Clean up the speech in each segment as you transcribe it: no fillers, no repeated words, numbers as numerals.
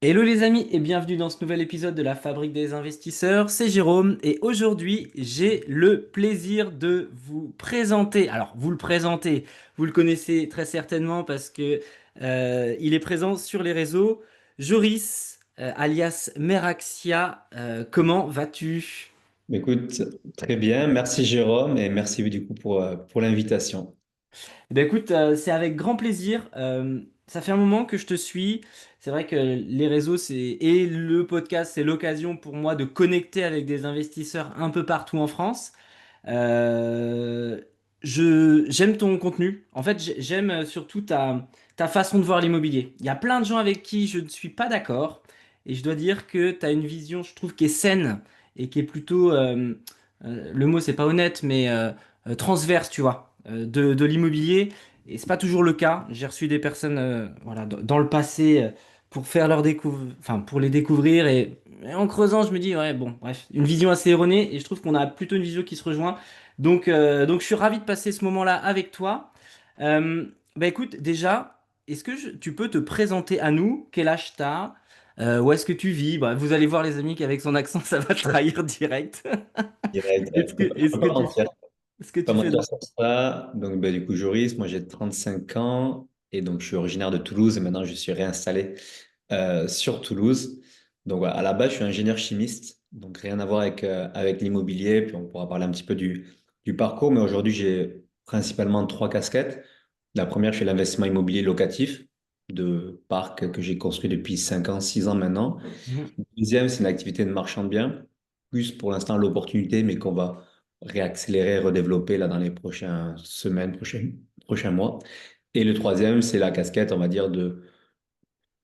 Hello les amis et bienvenue dans ce nouvel épisode de la Fabrique des investisseurs. C'est Jérôme et aujourd'hui j'ai le plaisir de vous présenter. Alors vous le présentez, vous le connaissez très certainement parce que il est présent sur les réseaux. Joris, alias Meraxia, comment vas-tu? Écoute, très bien. Merci Jérôme et merci du coup pour l'invitation. Eh ben écoute, c'est avec grand plaisir. Ça fait un moment que je te suis. C'est vrai que les réseaux et le podcast, c'est l'occasion pour moi de connecter avec des investisseurs un peu partout en France. Euh, j'aime ton contenu. En fait, j'aime surtout ta façon de voir l'immobilier. Il y a plein de gens avec qui je ne suis pas d'accord. Et je dois dire que tu as une vision, je trouve, qui est saine et qui est plutôt, le mot, c'est pas honnête, mais transverse, tu vois, de l'immobilier. Et c'est pas toujours le cas. J'ai reçu des personnes, voilà, dans le passé pour faire enfin, pour les découvrir. Et en creusant, je me dis, ouais, bon, bref, une vision assez erronée. Et je trouve qu'on a plutôt une vision qui se rejoint. Donc je suis ravi de passer ce moment-là avec toi. Bah écoute, déjà, est-ce que tu peux te présenter à nous? Quel âge t'as? Où est-ce que tu vis? Bah, vous allez voir les amis qu'avec son accent, ça va trahir direct. Direct. Je Est-ce peux que pas tu, mentir. est-ce que Pas tu fais mentir sur ça. Donc du coup, Joris, moi j'ai 35 ans et donc je suis originaire de Toulouse et maintenant je suis réinstallé sur Toulouse. Donc voilà, à la base, je suis ingénieur chimiste, donc rien à voir avec l'immobilier. Puis on pourra parler un petit peu du parcours, mais aujourd'hui j'ai principalement trois casquettes. La première, je fais l'investissement immobilier locatif de parcs que j'ai construit depuis 5 ans, 6 ans maintenant. Mhm. Deuxième, c'est une activité de marchand de biens, plus pour l'instant l'opportunité, mais qu'on va réaccélérer, redévelopper là dans les prochaines semaines, prochains mois. Et le troisième, c'est la casquette, on va dire,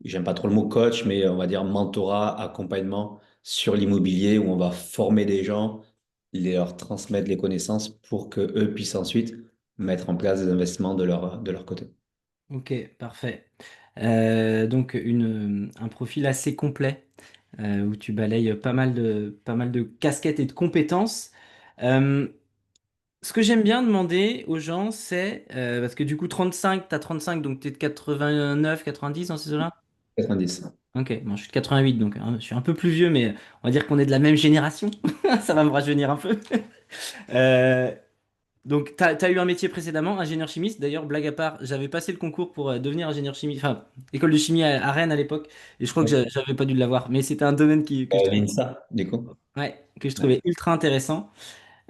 j'aime pas trop le mot coach, mais on va dire mentorat, accompagnement sur l'immobilier, où on va former des gens, leur transmettre les connaissances pour que eux puissent ensuite mettre en place des investissements de leur côté. Ok, parfait. Donc un profil assez complet où tu balayes pas mal de casquettes et de compétences. Euh, Ce que j'aime bien demander aux gens, c'est, parce que du coup 35, t'as 35, donc t'es de 89, 90 dans ces eaux-là? 90. Ok, bon, je suis de 88, donc hein, je suis un peu plus vieux, mais on va dire qu'on est de la même génération. Ça va me rajeunir un peu. Euh, donc, t'as eu un métier précédemment, ingénieur chimiste. D'ailleurs, blague à part, j'avais passé le concours pour devenir ingénieur chimiste, enfin, école de chimie à Rennes à l'époque, et je crois que j'avais pas dû l'avoir, mais c'était un domaine que je trouvais, L'INSA, du coup. ouais, que je Ouais. trouvais ultra intéressant.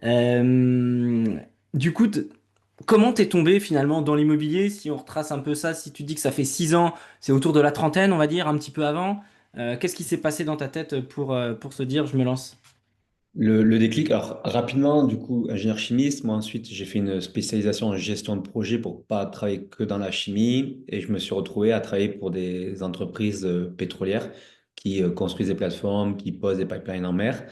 Euh, du coup, comment t'es tombé finalement dans l'immobilier? Si on retrace un peu ça, si tu dis que ça fait 6 ans, c'est autour de la trentaine, on va dire, un petit peu avant. Qu'est-ce qui s'est passé dans ta tête pour se dire je me lance? Le déclic, alors rapidement, du coup, ingénieur chimiste, moi ensuite j'ai fait une spécialisation en gestion de projet pour pas travailler que dans la chimie et je me suis retrouvé à travailler pour des entreprises pétrolières qui construisent des plateformes, qui posent des pipelines en mer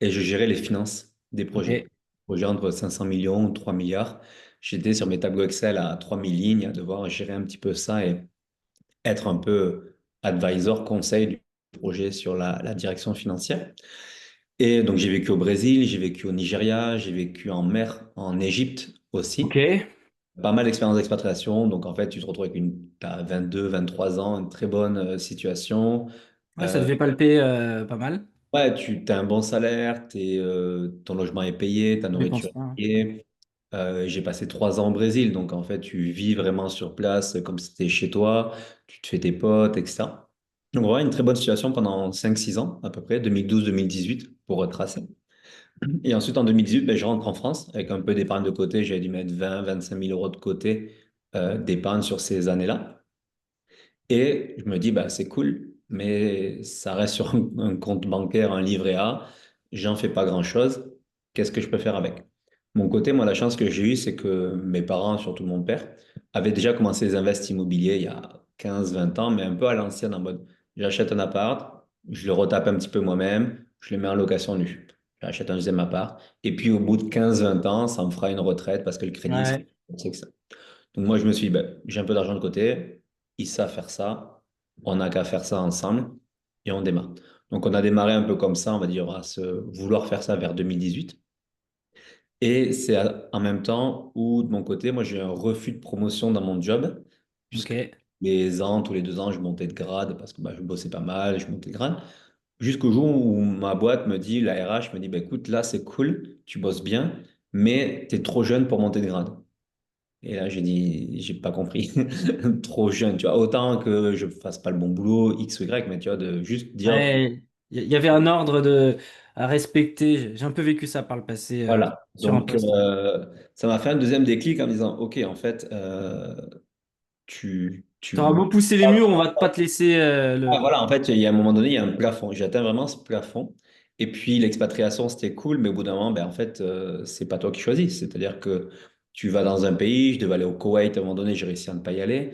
et je gérais les finances des projets. Ok. Projet entre 500 millions ou 3 milliards. J'étais sur mes tableaux Excel à 3000 lignes à devoir gérer un petit peu ça et être un peu advisor, conseil du projet sur la direction financière. Et donc, j'ai vécu au Brésil, j'ai vécu au Nigeria, j'ai vécu en mer, en Égypte Ok. aussi. Pas mal d'expériences d'expatriation. Donc, en fait, tu te retrouves avec t'as 22, 23 ans, une très bonne situation. Ouais, ça Euh, devait palper pas mal. ouais, tu as un bon salaire, ton logement est payé, ta Je dépense nourriture est pas, hein. payée. J'ai passé 3 ans au Brésil. Donc, en fait, tu vis vraiment sur place comme si c'était chez toi. Tu te fais tes potes, etc. Donc, vraiment, une très bonne situation pendant 5, 6 ans, à peu près, 2012-2018, pour retracer. Et ensuite, en 2018, ben, je rentre en France avec un peu d'épargne de côté. J'avais dû mettre 20, 25 000 euros de côté d'épargne sur ces années-là. Et je me dis, bah, c'est cool, mais ça reste sur un compte bancaire, un livret A. J'en fais pas grand-chose. Qu'est-ce que je peux faire avec? Mon côté, moi, la chance que j'ai eue, c'est que mes parents, surtout mon père, avaient déjà commencé les investissements immobiliers il y a 15, 20 ans, mais un peu à l'ancienne, en mode, j'achète un appart, je le retape un petit peu moi-même, je le mets en location nue. J'achète un deuxième appart, et puis au bout de 15, 20 ans, ça me fera une retraite parce que le crédit sera Ouais. c'est que ça. Donc moi, je me suis dit, ben, j'ai un peu d'argent de côté, ils savent faire ça, on n'a qu'à faire ça ensemble et on démarre. Donc on a démarré un peu comme ça, on va dire, à se vouloir faire ça vers 2018. Et c'est en même temps où, de mon côté, moi, j'ai eu un refus de promotion dans mon job, puisque Ok. les ans, tous les 2 ans, je montais de grade parce que bah, je bossais pas mal, je montais de grade. Jusqu'au jour où ma boîte me dit, la RH me dit, bah, écoute, là, c'est cool, tu bosses bien, mais tu es trop jeune pour monter de grade. Et là, j'ai dit, j'ai pas compris. Trop jeune, tu vois. Autant que je fasse pas le bon boulot, X ou Y, mais tu vois, de juste dire, Ouais, il y avait un ordre à respecter. J'ai un peu vécu ça par le passé voilà. sur un Donc, poste. ça m'a fait un deuxième déclic en me disant, OK, en fait, T'auras beau pousser les murs, on va pas te laisser Ah, le. voilà, en fait, il y a un moment donné, il y a un plafond. J'ai atteint vraiment ce plafond. Et puis, l'expatriation, c'était cool, mais au bout d'un moment, ben, en fait, c'est pas toi qui choisis. C'est-à-dire que tu vas dans un pays, je devais aller au Koweït, à un moment donné, j'ai réussi à ne pas y aller.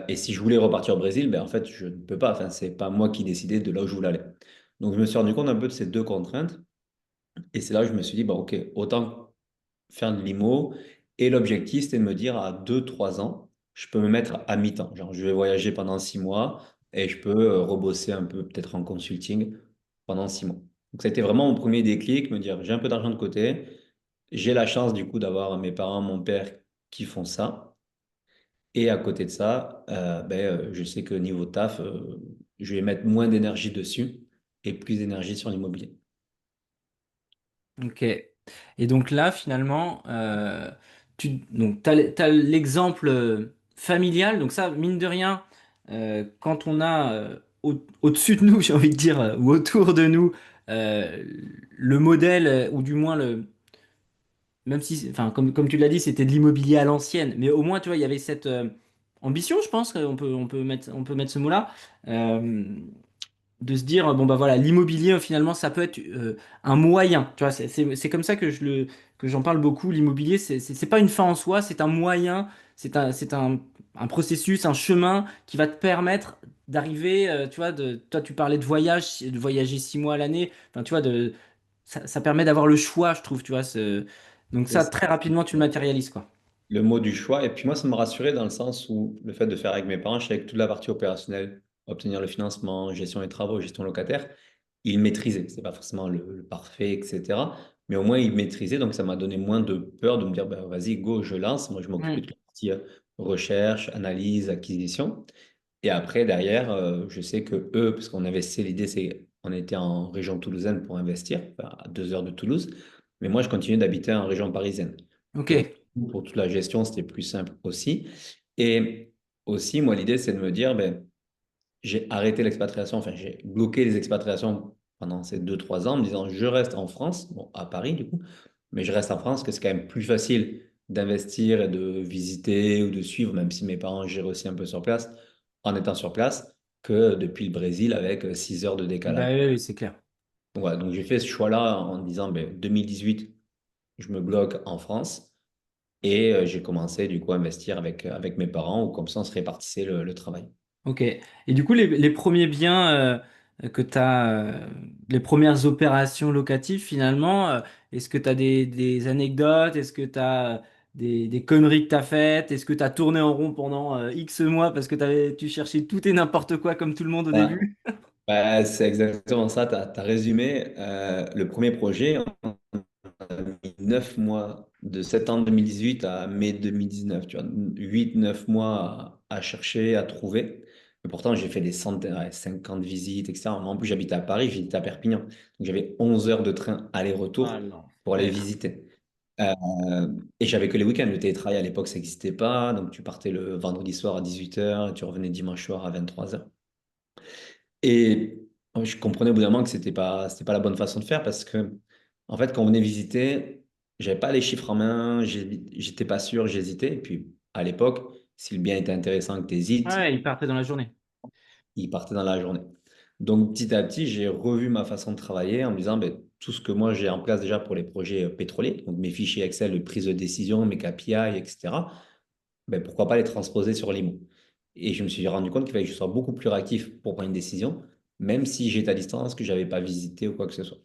Et si je voulais repartir au Brésil, ben, en fait, je ne peux pas. Enfin, c'est pas moi qui décidais de là où je voulais aller. Donc, je me suis rendu compte un peu de ces deux contraintes. Et c'est là que je me suis dit, bah, OK, autant faire de l'IMO. Et l'objectif, c'était de me dire à 2, 3 ans, je peux me mettre à mi-temps. Genre, je vais voyager pendant 6 mois et je peux rebosser un peu, peut-être en consulting pendant 6 mois. Donc, ça a été vraiment mon premier déclic, me dire, j'ai un peu d'argent de côté. J'ai la chance, du coup, d'avoir mes parents, mon père qui font ça. Et à côté de ça, je sais que niveau taf, je vais mettre moins d'énergie dessus et plus d'énergie sur l'immobilier. Ok. Et donc là, finalement, donc t'as l'exemple familial. Donc ça, mine de rien, quand on a au-dessus de nous, j'ai envie de dire, ou autour de nous, euh, le modèle, ou du moins même si, enfin, comme tu l'as dit, c'était de l'immobilier à l'ancienne, mais au moins, tu vois, il y avait cette ambition, je pense, on peut mettre ce mot-là. Euh, de se dire bon bah voilà l'immobilier finalement ça peut être un moyen tu vois c'est comme ça que j'en parle beaucoup l'immobilier c'est pas une fin en soi c'est un moyen c'est un processus un chemin qui va te permettre d'arriver tu vois toi tu parlais de voyage de voyager 6 mois à l'année enfin tu vois ça permet d'avoir le choix je trouve tu vois donc C'est ça ça. très rapidement tu le matérialises quoi. Le mot du choix. Et puis moi, ça me rassurait dans le sens où le fait de faire avec mes parents, je savais que toute la partie opérationnelle, obtenir le financement, gestion des travaux, gestion locataire, ils maîtrisaient. C'est pas forcément le parfait, etc. Mais au moins, ils maîtrisaient. Donc, ça m'a donné moins de peur de me dire, bah, vas-y, go, je lance. Moi, je m'occupais de Hmm. la partie recherche, analyse, acquisition. Et après, derrière, je sais que eux, parce qu'on investissait, l'idée, c'est on était en région toulousaine pour investir, enfin, à 2 heures de Toulouse. Mais moi, je continuais d'habiter en région parisienne. Ok. Donc, pour toute la gestion, c'était plus simple aussi. Et aussi, moi, l'idée, c'est de me dire, ben, j'ai arrêté l'expatriation, enfin, j'ai bloqué les expatriations pendant ces 2, 3 ans en me disant, je reste en France, bon, à Paris, du coup, mais je reste en France, que c'est quand même plus facile d'investir et de visiter ou de suivre, même si mes parents gèrent aussi un peu sur place, en étant sur place, que depuis le Brésil avec 6 heures de Bah décalage. oui, oui, c'est clair. Donc, voilà, donc j'ai fait ce choix-là en disant, ben, 2018, je me bloque en France. Et j'ai commencé du coup à investir avec mes parents, ou comme ça on se répartissait le travail. Ok. Et du coup, les premiers biens que tu as, les premières opérations locatives, finalement, est-ce que tu as des anecdotes? Est-ce que tu as des conneries que tu as faites? Est-ce que tu as tourné en rond pendant X mois parce que tu cherchais tout et n'importe quoi comme tout le monde au Ouais. début? Bah, c'est exactement ça, tu as résumé. Le premier projet, on a mis 9 mois, de septembre 2018 à mai 2019, tu vois, 8, 9 mois à chercher, à trouver. Mais pourtant, j'ai fait des centaines, ouais, 50 visites, etc. En plus, j'habitais à Paris, j'habitais à Perpignan. Donc, j'avais 11 heures de train Ah, aller-retour pour aller l'enfer. visiter. Euh, et j'avais que les week-ends. Le télétravail à l'époque, ça n'existait pas. Donc, tu partais le vendredi soir à 18 h, tu revenais dimanche soir à 23 h. Et je comprenais au bout d'un moment que c'était pas la bonne façon de faire parce que, en fait, quand on venait visiter, j'avais pas les chiffres en main, j'étais pas sûr, j'hésitais. Et puis, à l'époque, si le bien était intéressant que tu hésites, Ouais, il partait dans la journée. il partait dans la journée. Donc, petit à petit, j'ai revu ma façon de travailler en me disant, ben, tout ce que moi j'ai en place déjà pour les projets pétroliers, donc mes fichiers Excel de prise de décision, mes KPI, etc., ben, pourquoi pas les transposer sur l'IMO. Et je me suis rendu compte qu'il fallait que je sois beaucoup plus réactif pour prendre une décision, même si j'étais à distance, que je n'avais pas visité ou quoi que ce soit.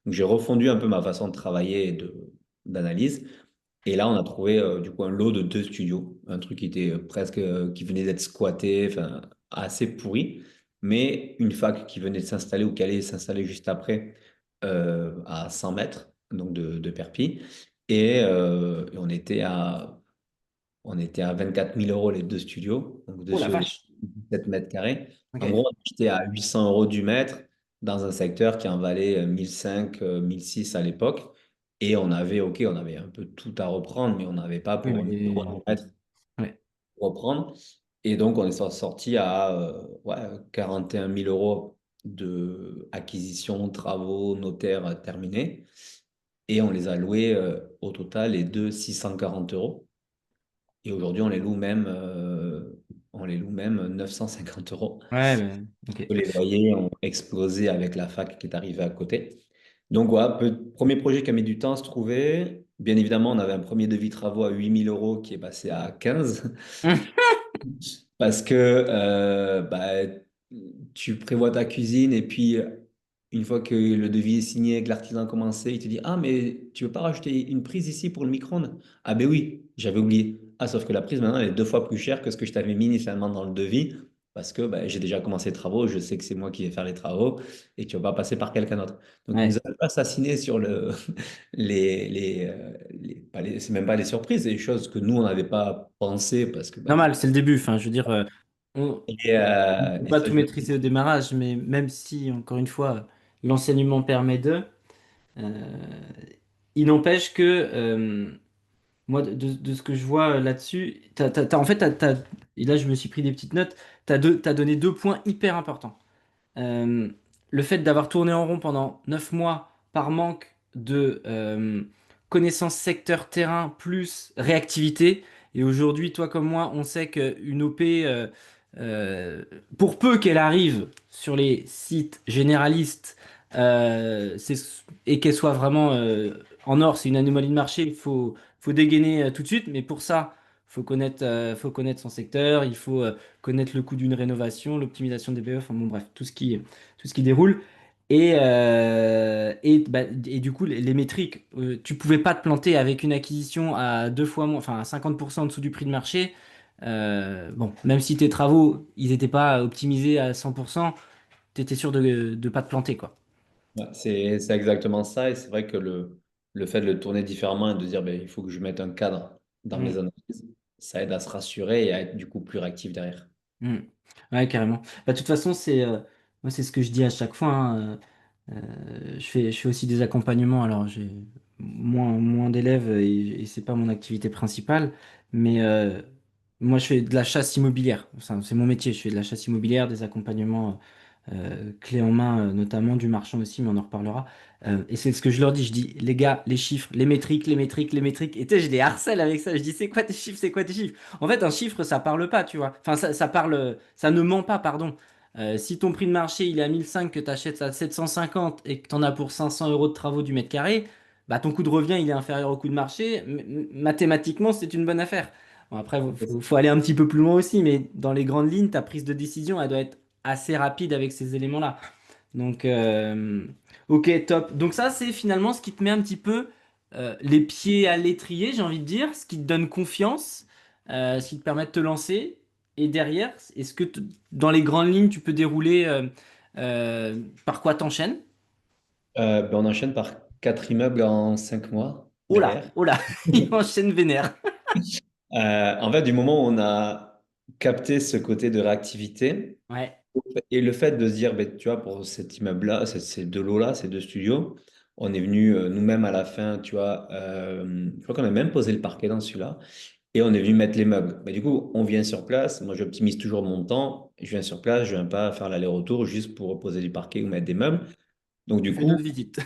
Donc, j'ai refondu un peu ma façon de travailler et d'analyse. Et là, on a trouvé du coup un lot de 2 studios, un truc qui était presque, qui venait d'être squatté, enfin assez pourri, mais une fac qui venait de s'installer ou qui allait s'installer juste après à 100 mètres donc de Perpignan. Et on était à On était à 24 000 € les deux studios, donc deux Oh la studios de vache. 17 mètres carrés. En Ok. gros, on achetait à 800 € du mètre dans un secteur qui en valait 1005, 1006 à l'époque. Et on avait, OK, on avait un peu tout à reprendre, mais on n'avait pas Oui, pour 1000 € mais... du mètre Ouais. pour reprendre. Et donc, on est sorti à ouais, 41 000 € de acquisition, travaux, notaires terminés. Et on les a loués au total, les deux, 640 €. Et aujourd'hui, on les loue même 950 €. Ouais, ben, ok. Les loyers ont explosé avec la fac qui est arrivée à côté. Donc, voilà, premier projet qui a mis du temps à se trouver. Bien évidemment, on avait un premier devis travaux à 8 000 € qui est passé à 15. Parce que bah, tu prévois ta cuisine et puis une fois que le devis est signé, que l'artisan a commencé, il te dit: Ah, mais tu veux pas rajouter une prise ici pour le micro-ondes? Ah, ben oui, j'avais oublié. Ah, sauf que la prise maintenant, elle est 2 fois plus chère que ce que je t'avais mis initialement dans le devis parce que bah, j'ai déjà commencé les travaux, je sais que c'est moi qui vais faire les travaux et tu vas pas passer par quelqu'un d'autre. Donc, il nous Ouais. a assassiné sur c'est même pas les surprises, c'est des choses que nous, on n'avait pas pensé parce que bah, Normal, c'est le début. Enfin, je veux dire, on ne peut et pas ça, tout maîtriser au démarrage, mais même si, encore une fois, l'enseignement permet euh, il n'empêche que, moi, de ce que je vois là-dessus, en fait, et là, je me suis pris des petites notes, t'as donné deux points hyper importants. Euh, le fait d'avoir tourné en rond pendant 9 mois par manque de connaissances secteur terrain plus réactivité. Et aujourd'hui, toi comme moi, on sait qu'une OP, euh, pour peu qu'elle arrive sur les sites généralistes et qu'elle soit vraiment en or, c'est une anomalie de marché, faut dégainer tout de suite. Mais pour ça, faut connaître son secteur, il faut connaître le coût d'une rénovation, l'optimisation des BE, enfin bon bref, tout ce qui déroule. Et du coup, les métriques, tu pouvais pas te planter avec une acquisition à deux fois moins, enfin à 50% en dessous du prix de marché. Bon, même si tes travaux, ils n'étaient pas optimisés à 100%, tu étais sûr de ne pas te planter, quoi. ouais, c'est exactement ça. Et c'est vrai que le fait de le tourner différemment et de dire ben, il faut que je mette un cadre dans mes Mm, analyses, ça aide à se rassurer et à être du coup plus réactif derrière. mm. Ouais, carrément. Bah, de toute façon, moi, c'est ce que je dis à chaque fois, hein. Je fais aussi des accompagnements. Alors, j'ai moins d'élèves et c'est pas mon activité principale. Mais moi, je fais de la chasse immobilière. Enfin, c'est mon métier. Je fais de la chasse immobilière, des accompagnements clés en main, notamment du marchand aussi, mais on en reparlera. Et c'est ce que je leur dis. Je dis, les gars, les chiffres, les métriques, les métriques, les métriques. Et tu sais, je les harcèle avec ça. Je dis, c'est quoi tes chiffres? C'est quoi tes chiffres? En fait, un chiffre, ça parle pas, tu vois. Enfin, ça parle, ça ne ment pas, pardon. Si ton prix de marché il est à 1005, que tu achètes à 750 et que tu en as pour 500 € de travaux du mètre carré, bah ton coût de revient il est inférieur au coût de marché. Mathématiquement, c'est une bonne affaire. Bon, après, faut aller un petit peu plus loin aussi, mais dans les grandes lignes, ta prise de décision, elle doit être assez rapide avec ces éléments-là. Donc, ok, top. Donc ça, c'est finalement ce qui te met un petit peu les pieds à l'étrier, j'ai envie de dire, ce qui te donne confiance, ce qui te permet de te lancer. Et derrière, est-ce que dans les grandes lignes, tu peux dérouler par quoi t'enchaînes? Ben, on enchaîne par 4 immeubles en 5 mois derrière. Oh là, il enchaîne vénère. En fait, du moment où on a capté ce côté de réactivité Ouais, et le fait de se dire, ben, tu vois, pour cet immeuble-là, ces deux lots-là, ces deux studios, on est venu nous-mêmes à la fin, tu vois, je crois qu'on a même posé le parquet dans celui-là. Et on est venu mettre les meubles. Mais du coup, on vient sur place. Moi, j'optimise toujours mon temps. Je viens sur place, je viens pas faire l'aller-retour juste pour poser du parquet ou mettre des meubles. Donc, du tu fais coup, notre visite.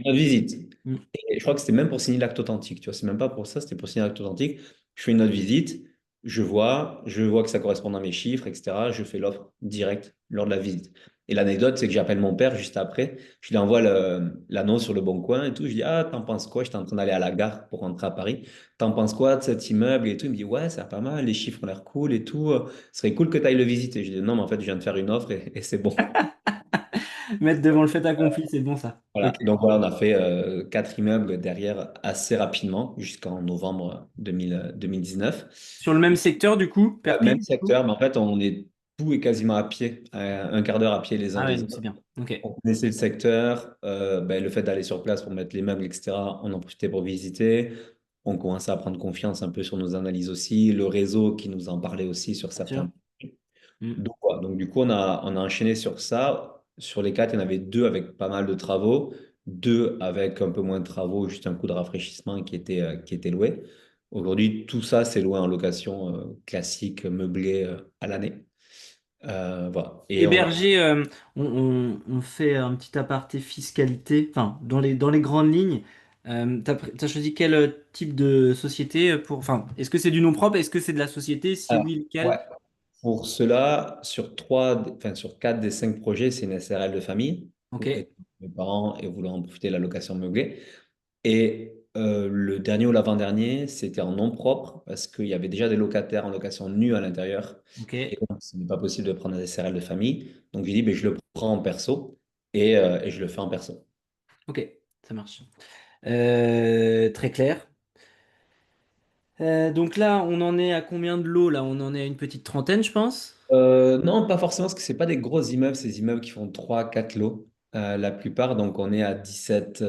une visite. Mm. Et je crois que c'était même pour signer l'acte authentique. Tu vois, c'est même pas pour ça, c'était pour signer l'acte authentique. Je fais une autre visite, je vois que ça correspond à mes chiffres, etc. Je fais l'offre directe lors de la visite. Et l'anecdote, c'est que j'appelle mon père juste après. Je lui envoie l'annonce sur le bon coin et tout. Je dis: Ah, t'en penses quoi? J'étais en train d'aller à la gare pour rentrer à Paris. T'en penses quoi de cet immeuble et tout? Il me dit: Ouais, c'est pas mal, les chiffres ont l'air cool et tout. Ce serait cool que tu ailles le visiter. Je dis: Non, mais en fait, je viens de faire une offre et c'est bon. Mettre devant le fait accompli, c'est bon ça. Ok. Voilà. Donc voilà, on a fait 4 immeubles derrière assez rapidement jusqu'en novembre 2019. Sur le même secteur, du coup, Même Perpignan, du coup? secteur, mais en fait, tout est quasiment à pied, un quart d'heure à pied les uns Ah ouais, des donc c'est autres. bien. Ok. On connaissait le secteur, ben, le fait d'aller sur place pour mettre les meubles, etc., on en profitait pour visiter. on commençait à prendre confiance un peu sur nos analyses aussi, le réseau qui nous en parlait aussi sur Bien sûr. certains. Mm. Donc, voilà. Donc, du coup, on a enchaîné sur ça. Sur les quatre, il y en avait deux avec pas mal de travaux, deux avec un peu moins de travaux, juste un coup de rafraîchissement qui était loué. Aujourd'hui, tout ça, c'est loué en location classique, meublé à l'année. Voilà. Et on a Héberger, on fait un petit aparté fiscalité, enfin, dans les grandes lignes. T'as choisi quel type de société pour, enfin, est-ce que c'est du nom propre? Est-ce que c'est de la société? Si alors, oui, ouais. lequel? Pour cela, sur quatre des cinq projets, c'est une SRL de famille, Ok, pour aider mes parents et vouloir en profiter de la location meublée. Et le dernier ou l'avant-dernier, c'était en nom propre parce qu'il y avait déjà des locataires en location nue à l'intérieur. ok, Et donc, ce n'est pas possible de prendre un SRL de famille. Donc, j'ai dit, ben, je le prends en perso et je le fais en perso. ok, ça marche. Très clair. Donc là, on en est à combien de lots là? On en est à une petite trentaine, je pense. Non, pas forcément, parce que ce pas des gros immeubles, ces immeubles qui font 3 4 lots. La plupart, donc on est à 17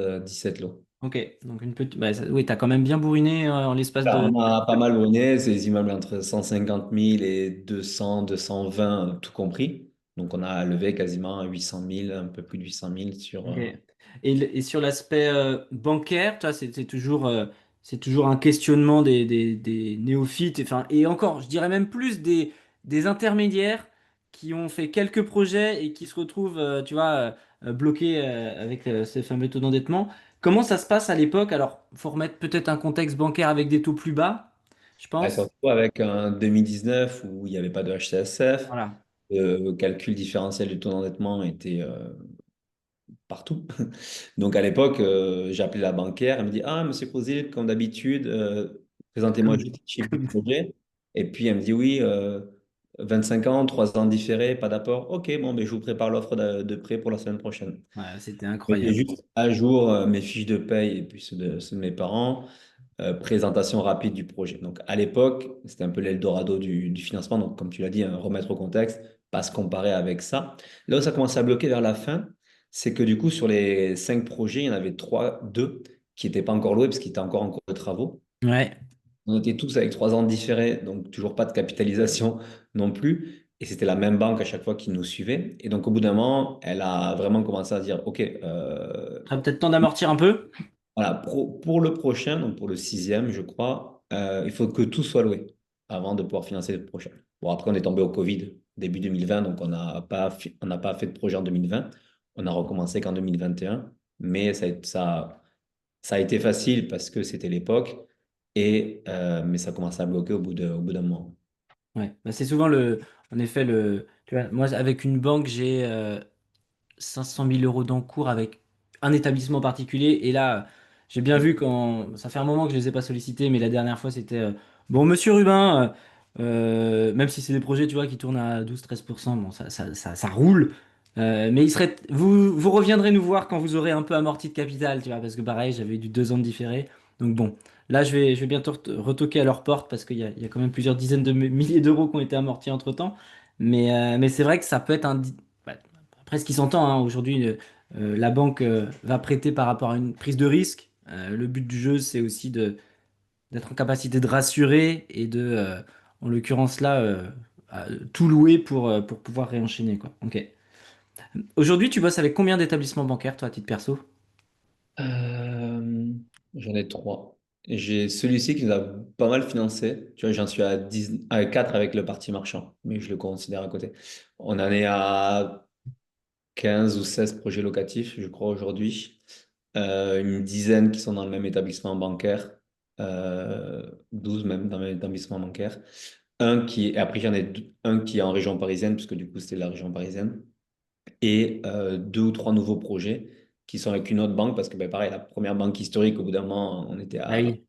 lots. Ok, donc une petite. Bah, oui, t'as quand même bien bourriné en l'espace Alors, de. on a pas mal brûlé, c'est des immeubles entre 150 000 et 200, 220, tout compris. Donc, on a levé quasiment 800 000, un peu plus de 800 000 sur. Ok. Et sur l'aspect bancaire, toi, c'est toujours un questionnement des néophytes, enfin, et encore, je dirais même plus des intermédiaires qui ont fait quelques projets et qui se retrouvent, tu vois, bloqués avec ces fameux taux d'endettement. Comment ça se passe à l'époque? Alors, faut remettre peut-être un contexte bancaire avec des taux plus bas, je Ouais, pense. surtout avec un 2019 où il n'y avait pas de HCSF, Voilà. le calcul différentiel du taux d'endettement était partout. Donc à l'époque, j'ai appelé la banquière, elle me dit, ah, monsieur Crouzil, comme d'habitude, présentez-moi Comme, juste les chiffres du comme- projet. Et puis elle me dit, oui, 25 ans, 3 ans différés, pas d'apport. Ok, bon, ben, je vous prépare l'offre de prêt pour la semaine prochaine. Ouais, c'était Je mettais incroyable. juste à jour mes fiches de paye et puis ceux de mes parents. Présentation rapide du projet. Donc, à l'époque, c'était un peu l'Eldorado du financement. Donc, comme tu l'as dit, hein, remettre au contexte, pas se comparer avec ça. Là où ça commençait à bloquer vers la fin, c'est que du coup, sur les cinq projets, il y en avait deux qui n'étaient pas encore loués parce qu'ils étaient encore en cours de travaux. Ouais. On était tous avec 3 ans différés, donc toujours pas de capitalisation non plus. Et c'était la même banque à chaque fois qui nous suivait. Et donc, au bout d'un moment, elle a vraiment commencé à dire, OK, Ce serait peut-être temps d'amortir un peu. voilà, pour le prochain, donc pour le sixième, je crois, il faut que tout soit loué avant de pouvoir financer le prochain. Bon, après, on est tombé au Covid début 2020, donc on n'a pas fait de projet en 2020. On a recommencé qu'en 2021, mais ça a été facile parce que c'était l'époque, mais ça commençait à bloquer au bout d'un moment. Ouais, bah, c'est souvent en effet, tu vois, moi avec une banque, j'ai 500 000 euros d'encours avec un établissement particulier. Et là, j'ai bien vu quand, ça fait un moment que je les ai pas sollicités, mais la dernière fois, c'était, bon, monsieur Rubin, même si c'est des projets, tu vois, qui tournent à 12-13%, bon, ça roule. Mais vous reviendrez nous voir quand vous aurez un peu amorti de capital, tu vois, parce que pareil, j'avais eu du 2 ans de différé. Donc bon, là, je vais bientôt retoquer à leur porte parce qu'il y a quand même plusieurs dizaines de milliers d'euros qui ont été amortis entre-temps. Mais c'est vrai que ça peut être bah, après, ce qui s'entend, hein, aujourd'hui, la banque va prêter par rapport à une prise de risque. Le but du jeu, c'est aussi d'être en capacité de rassurer et en l'occurrence là, tout louer pour pouvoir réenchaîner, quoi. Ok. Aujourd'hui, tu bosses avec combien d'établissements bancaires, toi, à titre perso? Euh, J'en ai trois. J'ai celui-ci qui nous a pas mal financé. Tu vois, j'en suis à 4 avec le parti marchand, mais je le considère à côté. On en est à 15 ou 16 projets locatifs, je crois, aujourd'hui. Une dizaine qui sont dans le même établissement bancaire. 12 même dans le même établissement bancaire. Et après, j'en ai un qui est en région parisienne, puisque du coup, c'était la région parisienne et deux ou trois nouveaux projets qui sont avec une autre banque parce que, ben, pareil, la première banque historique, au bout d'un moment, on était Ah à oui.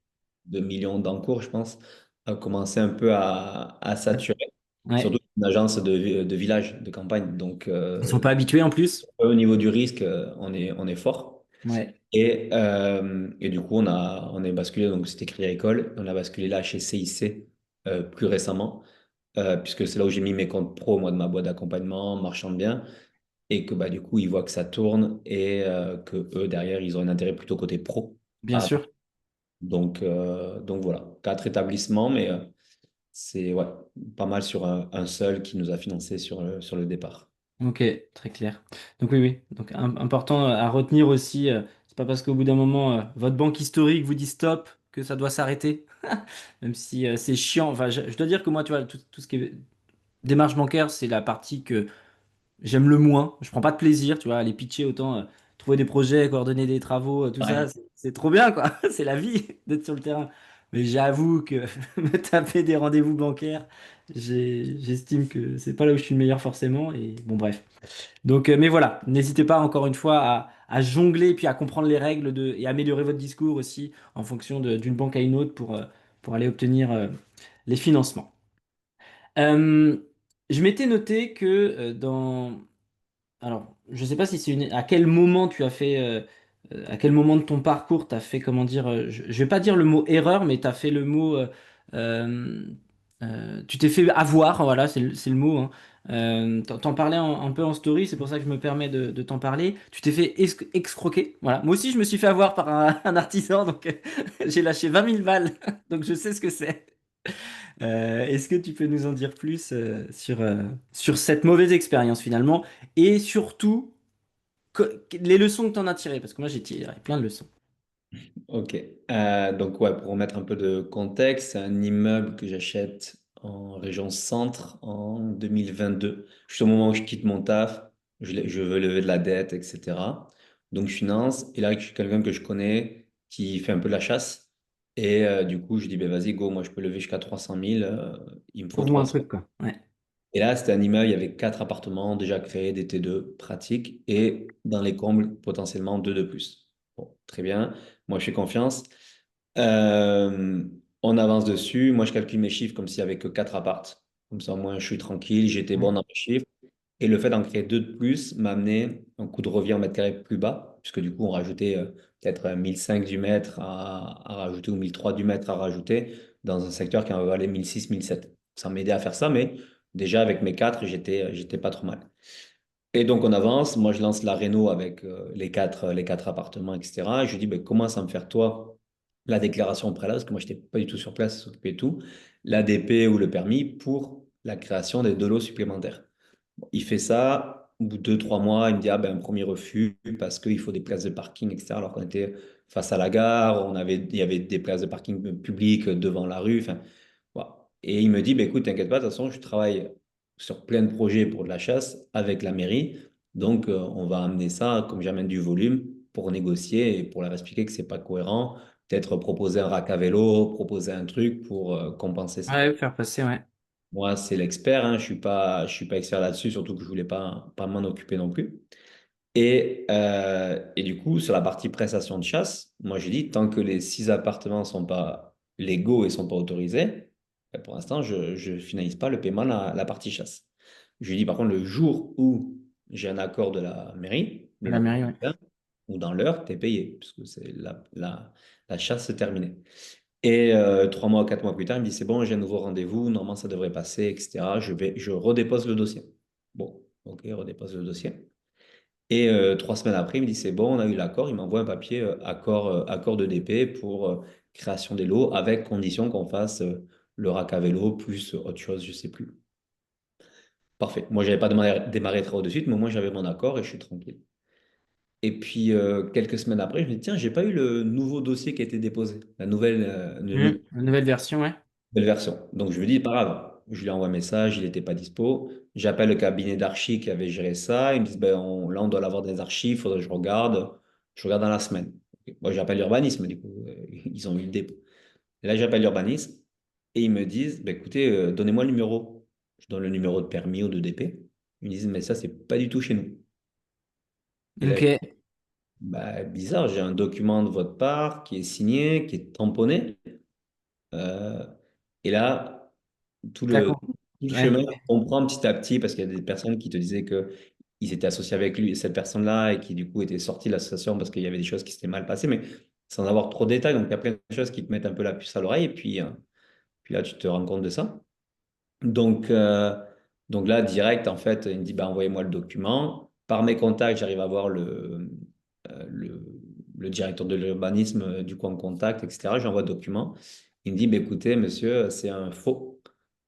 2 millions d'encours, je pense, a commencé un peu à saturer, surtout Ouais. une agence de village, de campagne. Donc, Ils sont pas habitués en plus. au niveau du risque, on est fort. Ouais. Et du coup, on est basculé, donc c'était Crédit Agricole, on a basculé là chez CIC plus récemment, puisque c'est là où j'ai mis mes comptes pro, moi, de ma boîte d'accompagnement, marchand de biens et que bah, du coup, ils voient que ça tourne et que eux, derrière, ils ont un intérêt plutôt côté pro Bien par rapport. sûr. Donc voilà, 4 établissements, mais c'est ouais, pas mal sur un seul qui nous a financé sur le départ. Ok, très clair. Donc oui, oui. Donc important à retenir aussi, c'est pas parce qu'au bout d'un moment, votre banque historique vous dit stop que ça doit s'arrêter. Même si c'est chiant. Enfin, je dois dire que moi, tu vois, tout ce qui est démarche bancaire, c'est la partie que j'aime le moins. Je prends pas de plaisir, tu vois, aller pitcher autant, trouver des projets, coordonner des travaux, tout ça, Ouais. c'est trop bien, quoi. C'est la vie d'être sur le terrain. Mais j'avoue que me taper des rendez-vous bancaires, j'estime que c'est pas là où je suis le meilleur forcément. Et bon, bref. Donc, mais voilà, n'hésitez pas encore une fois à jongler et puis à comprendre les règles et améliorer votre discours aussi en fonction d'une banque à une autre pour aller obtenir les financements. Euh, je m'étais noté que alors, je sais pas si c'est à quel moment tu as fait, à quel moment de ton parcours tu as fait, comment dire, je vais pas dire le mot erreur, mais tu as fait le mot, euh, tu t'es fait avoir, voilà, c'est le mot, hein. T'en parlais un peu en story, c'est pour ça que je me permets de t'en parler. Tu t'es fait excroquer, voilà. Moi aussi, je me suis fait avoir par un artisan, donc j'ai lâché 20 000 balles, donc je sais ce que c'est. Est-ce que tu peux nous en dire plus sur cette mauvaise expérience finalement et surtout les leçons que tu en as tirées? Parce que moi j'ai tiré plein de leçons. Ok. Donc, ouais, pour remettre un peu de contexte, c'est un immeuble que j'achète en région centre en 2022. Juste au moment où je quitte mon taf, je veux lever de la dette, etc. Donc, je finance. Et là, je suis quelqu'un que je connais qui fait un peu de la chasse. Et du coup, je dis, ben, vas-y, go, moi, je peux lever jusqu'à 300 000. Il me faut Trouve-moi un 300. truc, quoi. Ouais. Et là, c'était un immeuble, il y avait 4 appartements déjà créés, des T2 pratiques, et dans les combles, potentiellement 2 de plus. Bon, très bien. Moi, je fais confiance. Euh, on avance dessus. Moi, je calcule mes chiffres comme s'il n'y avait que 4 appartes. Comme ça, au moins, je suis tranquille, j'étais bon Ouais. dans mes chiffres. Et le fait d'en créer 2 de plus m'a amené un coût de revient au mètre carré plus bas, puisque du coup, on rajoutait peut-être 1005 du mètre à rajouter ou 1003 du mètre à rajouter dans un secteur qui en valait 1006, 1007. Ça m'aidait à faire ça, mais déjà avec mes 4, j'étais pas trop mal. Et donc, on avance. Moi, je lance la réno avec les quatre appartements, etc. Et je lui dis, ben, commence à me faire, toi, la déclaration au préalable, parce que moi, je n'étais pas du tout sur place, s'occuper de tout, l'ADP ou le permis pour la création des 2 lots supplémentaires. Bon, il fait ça. Au bout de 2, 3 mois, il me dit, ah, ben, un premier refus parce qu'il faut des places de parking, etc. Alors qu'on était face à la gare, il y avait des places de parking publiques devant la rue. Enfin, voilà. Et il me dit, bah, écoute, t'inquiète pas, de toute façon, je travaille sur plein de projets pour de la chasse avec la mairie. Donc, on va amener ça, comme j'amène du volume, pour négocier et pour leur expliquer que c'est pas cohérent. Peut-être proposer un rack à vélo, proposer un truc pour compenser ça. Ouais, faire passer, ouais. Moi, c'est l'expert, hein, je suis pas expert là-dessus, surtout que je voulais pas m'en occuper non plus. Et du coup, sur la partie prestation de chasse, moi j'ai dit, tant que les 6 appartements ne sont pas légaux et ne sont pas autorisés, ben, pour l'instant, je ne finalise pas le paiement de la partie chasse. Je lui dis, par contre, le jour où j'ai un accord de la mairie, le La mairie, lendemain ouais. matin, ou dans l'heure, tu es payé, parce que c'est la chasse est terminée. Et 3 mois, 4 mois plus tard, il me dit, c'est bon, j'ai un nouveau rendez-vous, normalement ça devrait passer, etc. Je redépose le dossier. Bon, ok, redépose le dossier. Et 3 semaines après, il me dit, c'est bon, on a eu l'accord. Il m'envoie un papier, accord de DP pour création des lots, avec condition qu'on fasse le rack à vélo plus autre chose, je ne sais plus. Parfait. Moi, je n'avais pas démarré très haut de suite, mais moi, j'avais mon accord et je suis tranquille. Et puis, quelques semaines après, je me dis, tiens, j'ai pas eu le nouveau dossier qui a été déposé, Une nouvelle version, ouais. belle version. Donc, je lui dis, pas grave. Je lui envoie un message, il n'était pas dispo. J'appelle le cabinet d'archi qui avait géré ça. Ils me disent, ben, là, on doit l'avoir des archives, il faudrait que je regarde. Je regarde dans la semaine. Moi, j'appelle l'urbanisme, du coup. Ils ont eu le dépôt. Et là, j'appelle l'urbanisme et ils me disent, ben, écoutez, donnez-moi le numéro. Je donne le numéro de permis ou de DP. Ils me disent, mais ça, c'est pas du tout chez nous. Et là, Ok, bah, bizarre, j'ai un document de votre part qui est signé, qui est tamponné. Euh, et là, tout t'as le, compris. tout le Ouais. chemin, on prend petit à petit parce qu'il y a des personnes qui te disaient que ils étaient associés avec lui, cette personne-là, et qui du coup étaient sortis de l'association parce qu'il y avait des choses qui s'étaient mal passées, mais sans avoir trop de détails. Donc, il y a plein de choses qui te mettent un peu la puce à l'oreille, et puis là, tu te rends compte de ça. Donc, donc là, direct, en fait, il me dit, bah, envoyez-moi le document. Par mes contacts, j'arrive à voir le le directeur de l'urbanisme du coin en contact, etc. J'envoie le document. Il me dit, bah, écoutez, monsieur, c'est un faux.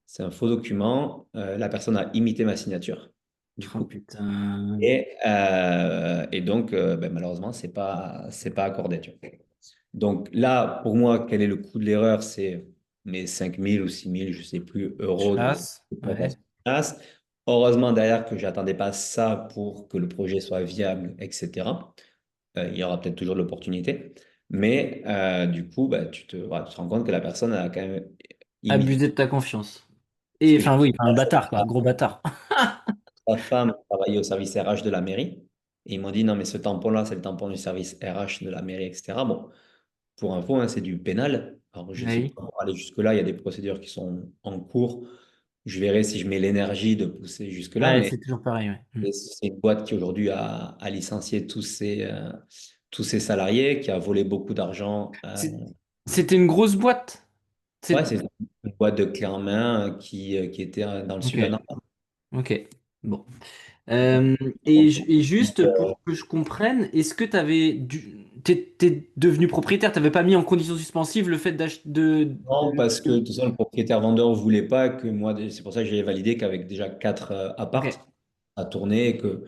C'est un faux document. La personne a imité ma signature, du Oh coup. putain. Et donc, ben, malheureusement, c'est pas accordé. Tu vois. Donc là, pour moi, quel est le coût de l'erreur? C'est mes 5 000 ou 6 000, je ne sais plus, euros Chasse. de Ouais. plantation de tasse. Heureusement, derrière, que je n'attendais pas ça pour que le projet soit viable, etc. Il y aura peut-être toujours de l'opportunité. Mais du coup, bah, voilà, tu te rends compte que la personne a quand même imité. Abuser de ta confiance. Parce Et que enfin, oui, un bâtard, quoi. Gros bâtard. sa femme travaillait au service RH de la mairie. Et ils m'ont dit, non, mais ce tampon-là, c'est le tampon du service RH de la mairie, etc. Bon, pour info, hein, c'est du pénal. Alors, je ne sais Oui. pas pour aller jusque-là, il y a des procédures qui sont en cours. Je verrai si je mets l'énergie de pousser jusque-là, Ouais, mais c'est toujours pareil, ouais. Mm. c'est une boîte qui aujourd'hui a licencié tous ses salariés, qui a volé beaucoup d'argent. C'est- C'était une grosse boîte. Ouais, C'est... c'est une boîte de clé en main qui était dans le Ok, sud de Nantes. ok. Bon. Donc, Euh, et juste pour que je comprenne, est-ce que tu avais t'es devenu propriétaire, t'avais pas mis en condition suspensive le fait d'acheter non, parce que tout ça, le propriétaire vendeur ne voulait pas que moi, c'est pour ça que j'ai validé qu'avec déjà 4 appartes Ok. à tourner, et que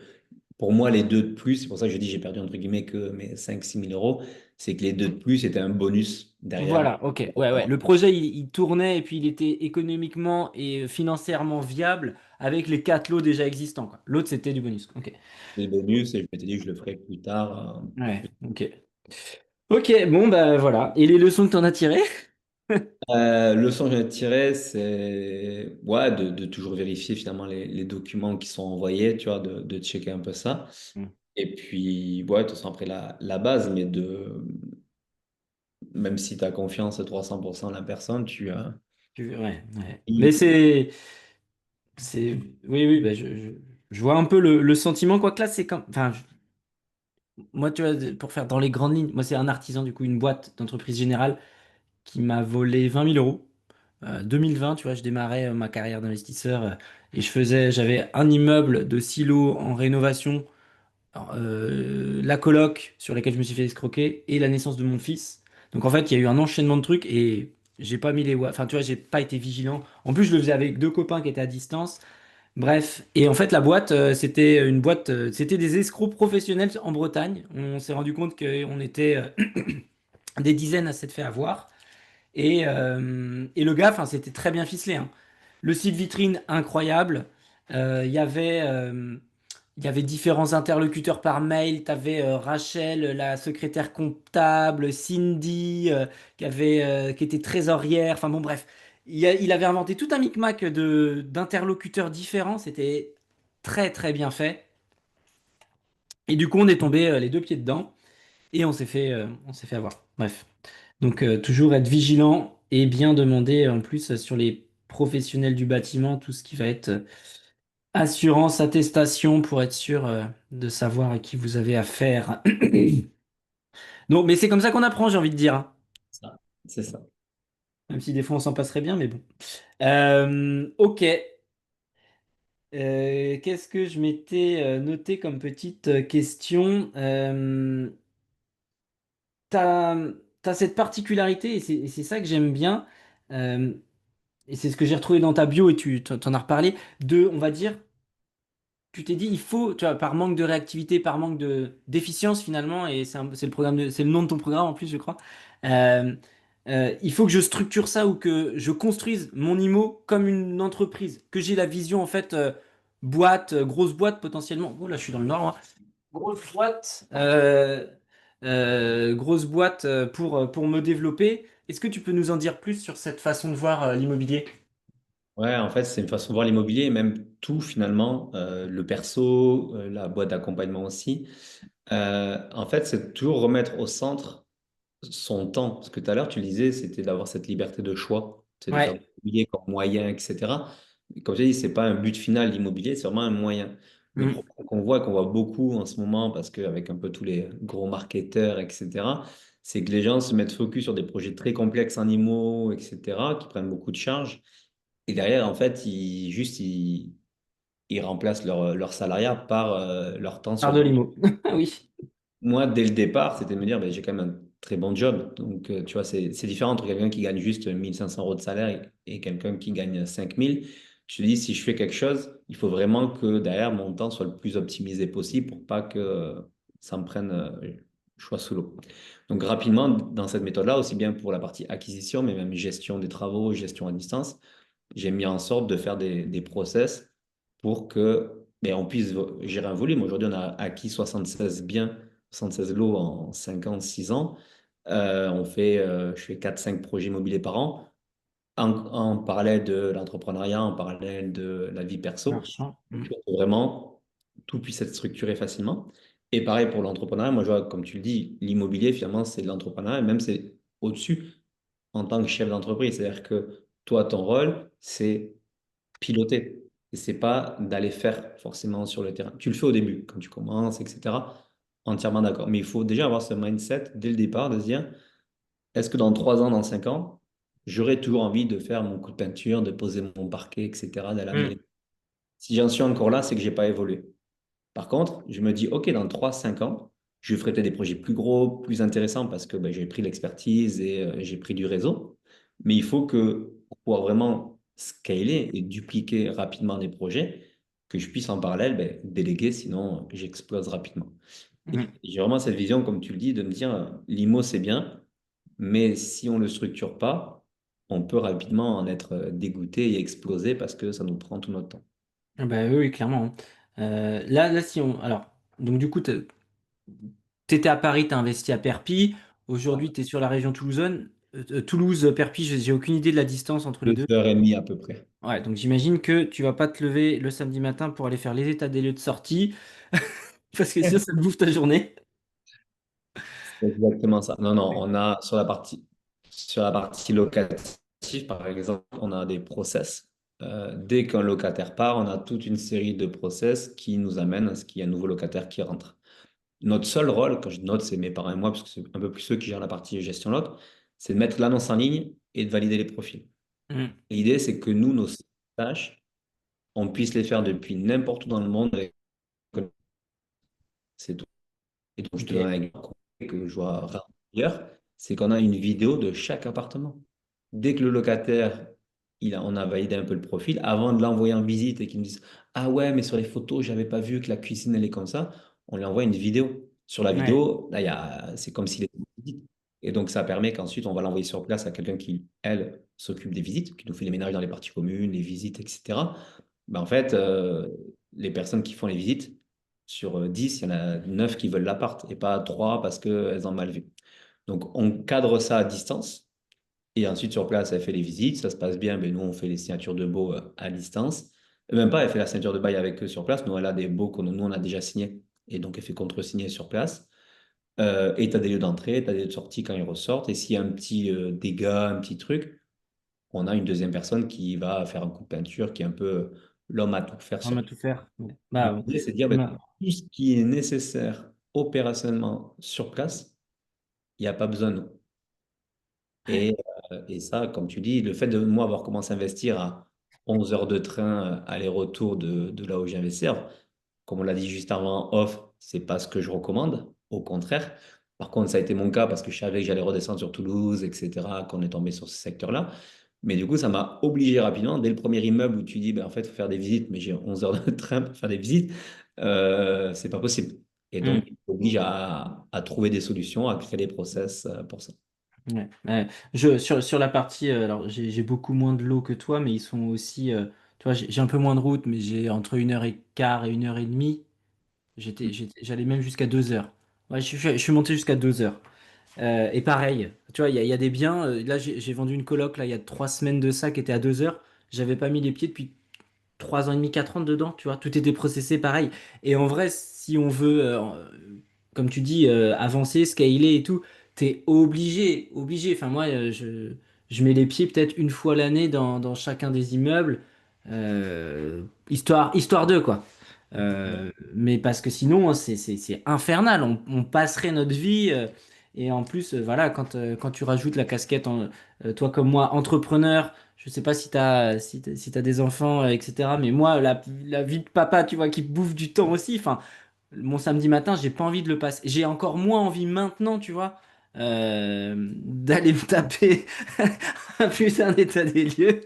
pour moi, les deux de plus, c'est pour ça que je dis j'ai perdu entre guillemets que mes 5 6 000 euros, c'est que les deux de plus, c'était un bonus derrière. Voilà, ok. Ouais, ouais. Le projet, il tournait et puis il était économiquement et financièrement viable avec les 4 lots déjà existants, quoi. L'autre, c'était du bonus. Ok. Les bonus, et je m'étais dit que je le ferais plus tard. Ouais, ok. Ok, bon, bah voilà. Et les leçons que t'en as tirées? Leçon que j'en ai tirée, c'est ouais, de toujours vérifier finalement les documents qui sont envoyés, tu vois, de checker un peu ça. Hmm. Et puis, ouais, de toute façon, après la base, mais même si tu as confiance à 300% en la personne, Ouais, ouais. Mais il- oui, oui, bah, je vois un peu le sentiment, quoi que là, c'est comme, enfin, moi, tu vois, pour faire dans les grandes lignes, moi, c'est un artisan, du coup, une boîte d'entreprise générale qui m'a volé 20 000 euros. 2020, tu vois, je démarrais ma carrière d'investisseur et j'avais un immeuble de silo en rénovation, la coloc sur laquelle je me suis fait escroquer et la naissance de mon fils. Donc en fait, il y a eu un enchaînement de trucs et j'ai pas mis enfin tu vois, j'ai pas été vigilant. En plus, je le faisais avec deux copains qui étaient à distance. Bref, et en fait, la boîte, c'était une boîte, c'était des escrocs professionnels en Bretagne. On s'est rendu compte qu'on était des dizaines à s'être fait avoir. Et le gars, enfin, c'était très bien ficelé, hein. Le site vitrine, incroyable. Euh, Il y avait, euh, il y avait différents interlocuteurs par mail. Tu avais Rachel, la secrétaire comptable, Cindy, qui était trésorière. Enfin bon, bref. Il avait inventé tout un micmac d'interlocuteurs différents. C'était très, très bien fait. Et du coup, on est tombé les deux pieds dedans et on s'est fait avoir. Bref. Donc, toujours être vigilant et bien demander en plus sur les professionnels du bâtiment tout ce qui va être assurance, attestation pour être sûr de savoir à qui vous avez affaire. Donc, mais c'est comme ça qu'on apprend, j'ai envie de dire, hein. ça, c'est ça. Même si des fois on s'en passerait bien, mais bon. Ok. Qu'est-ce que je m'étais noté comme petite question? T'as, t'as cette particularité, et c'est ça que j'aime bien. euh, Et c'est ce que j'ai retrouvé dans ta bio et tu t'en as reparlé, on va dire, tu t'es dit, il faut, tu vois, par manque de réactivité, par manque d'efficience finalement, et c'est le programme c'est le nom de ton programme en plus, je crois. euh, il faut que je structure ça ou que je construise mon IMO comme une entreprise, que j'ai la vision en fait, boîte, grosse boîte potentiellement. Oh là, je suis dans le nord, moi. Grosse boîte pour me développer. Est-ce que tu peux nous en dire plus sur cette façon de voir l'immobilier? Ouais, en fait, c'est une façon de voir l'immobilier et même tout finalement, le perso, la boîte d'accompagnement aussi. En fait, c'est toujours remettre au centre son temps. Parce que tout à l'heure, tu le disais, c'était d'avoir cette liberté de choix, c'est de faire de Ouais. l'immobilier comme moyen, etc. Et comme je dis, c'est pas un but final, l'immobilier, c'est vraiment un moyen. Le Mm. problème qu'on voit beaucoup en ce moment, parce qu'avec un peu tous les gros marketeurs, etc., c'est que les gens se mettent focus sur des projets très complexes en IMO, etc., qui prennent beaucoup de charges. Et derrière, en fait, ils remplacent leur salariat par leur temps Par sur de le. l'IMO. Oui. moi, dès le départ, c'était de me dire, ben, j'ai quand même un très bon job. Donc, tu vois, c'est différent entre quelqu'un qui gagne juste 1 500 € de salaire et quelqu'un qui gagne 5 000. Je te dis, si je fais quelque chose, il faut vraiment que derrière, mon temps soit le plus optimisé possible pour pas que ça me prenne, je sois sous l'eau. Donc, rapidement, dans cette méthode-là, aussi bien pour la partie acquisition, mais même gestion des travaux, gestion à distance, j'ai mis en sorte de faire des process pour que on puisse gérer un volume. Aujourd'hui, on a acquis 76 biens, 76 lots en 56 ans. Je fais 4 5 projets immobiliers par an, en parallèle de l'entrepreneuriat, en parallèle de la vie perso. Marchand. Donc, pour que vraiment, tout puisse être structuré facilement. Et pareil pour l'entrepreneuriat, moi, je vois, comme tu le dis, l'immobilier, finalement, c'est de l'entrepreneuriat, et même c'est au-dessus en tant que chef d'entreprise. C'est-à-dire que toi, ton rôle, c'est piloter. Et c'est pas d'aller faire forcément sur le terrain. Tu le fais au début, quand tu commences, etc. Entièrement d'accord. Mais il faut déjà avoir ce mindset dès le départ de se dire, est-ce que dans 3 ans, dans 5 ans, j'aurai toujours envie de faire mon coup de peinture, de poser mon parquet, etc., d'aller amener Mm. les... Si j'en suis encore là, c'est que j'ai pas évolué. Par contre, je me dis, OK, dans 3 5 ans, je ferai peut-être des projets plus gros, plus intéressants parce que ben, j'ai pris l'expertise et j'ai pris du réseau. Mais il faut que, pour pouvoir vraiment scaler et dupliquer rapidement des projets, que je puisse en parallèle déléguer, sinon j'explose rapidement. Et Mm. j'ai vraiment cette vision, comme tu le dis, de me dire, l'IMO, c'est bien, mais si on ne le structure pas, on peut rapidement en être dégoûté et exploser parce que ça nous prend tout notre temps. Ah bah oui, oui, clairement, hein. Là, si on. Alors, donc du coup, t'étais à Paris, t'as investi à Perpignan. Aujourd'hui, t'es sur la région toulousaine. Toulouse, Perpignan, j'ai aucune idée de la distance entre les Deux deux. heures et demie à peu près. Ouais, donc j'imagine que tu vas pas te lever le samedi matin pour aller faire les états des lieux de sortie, parce que sinon ça te bouffe ta journée. C'est exactement ça. Non, non, on a sur la partie locative, par exemple, on a des process. Dès qu'un locataire part, on a toute une série de process qui nous amènent à ce qu'il y ait un nouveau locataire qui rentre. Notre seul rôle, quand je dis notre, c'est mes parents et moi, parce que c'est un peu plus ceux qui gèrent la partie gestion lot, c'est de mettre l'annonce en ligne et de valider les profils. Mm. L'idée, c'est que nous, nos tâches, on puisse les faire depuis n'importe où dans le monde. C'est tout. Et donc, je te donne Ok. un exemple que je vois rarement ailleurs, c'est qu'on a une vidéo de chaque appartement. Dès que le locataire, on a validé un peu le profil, avant de l'envoyer en visite et qu'il nous dise, ah ouais, mais sur les photos, j'avais pas vu que la cuisine, elle est comme ça, on lui envoie une vidéo. Sur la Ouais. vidéo, là, c'est comme s'il était en visite. Et donc, ça permet qu'ensuite, on va l'envoyer sur place à quelqu'un qui, elle, s'occupe des visites, qui nous fait les ménages dans les parties communes, les visites, etc. En fait, les personnes qui font les visites, sur 10, il y en a 9 qui veulent l'appart et pas 3 parce qu'elles ont mal vu. Donc, on cadre ça à distance et ensuite, sur place, elle fait les visites, ça se passe bien. Mais nous, on fait les signatures de baux à distance. Et même pas, elle fait la signature de bail avec eux sur place. Nous, elle a des baux que nous, on a déjà signés et donc elle fait contre-signer sur place. Et tu as des lieux d'entrée, tu as des lieux de sortie quand ils ressortent. Et s'il y a un petit dégât, un petit truc, on a une deuxième personne qui va faire un coup de peinture, qui est un peu l'homme à tout faire On sur va place. tout faire. Ouais. Donc, Bah, l'idée, c'est de dire ouais. tout ce qui est nécessaire opérationnellement sur place, il n'y a pas besoin de nous. Et, et ça, comme tu dis, le fait de moi avoir commencé à investir à 11 heures de train aller-retour de là où j'investis, alors, comme on l'a dit juste avant, off, c'est pas ce que je recommande, au contraire. Par contre, ça a été mon cas parce que je savais que j'allais redescendre sur Toulouse, etc., qu'on est tombé sur ce secteur-là. Mais du coup, ça m'a obligé rapidement, dès le premier immeuble où tu dis, ben, en fait, il faut faire des visites, mais j'ai 11 heures de train pour faire des visites, c'est pas possible. Et donc, Mm. il t'oblige à trouver des solutions, à créer des process pour ça. Ouais. Ouais. Sur la partie, alors j'ai beaucoup moins de lots que toi, mais ils sont aussi, tu vois, j'ai un peu moins de route, mais j'ai entre 1h15 et 1h30. J'allais même jusqu'à 2 heures. Ouais, je suis monté jusqu'à 2 heures. Et pareil, tu vois, il y a des biens. Là, j'ai vendu une coloc là, il y a 3 semaines de ça qui était à 2 heures. J'avais pas mis les pieds depuis 3 ans et demi, 4 ans dedans, tu vois. Tout était processé pareil. Et en vrai, si on veut, comme tu dis, avancer, scaler et tout, t'es obligé, obligé. Enfin, moi, je mets les pieds peut-être une fois l'année dans chacun des immeubles, histoire d'eux, quoi. Mais parce que sinon, hein, c'est infernal. On passerait notre vie. Et en plus, voilà, quand tu rajoutes la casquette, toi comme moi, entrepreneur, je sais pas si t'as des enfants, etc. Mais moi, la vie de papa, tu vois, qui bouffe du temps aussi. Enfin, mon samedi matin, j'ai pas envie de le passer. J'ai encore moins envie maintenant, tu vois, d'aller me taper un putain d'état des lieux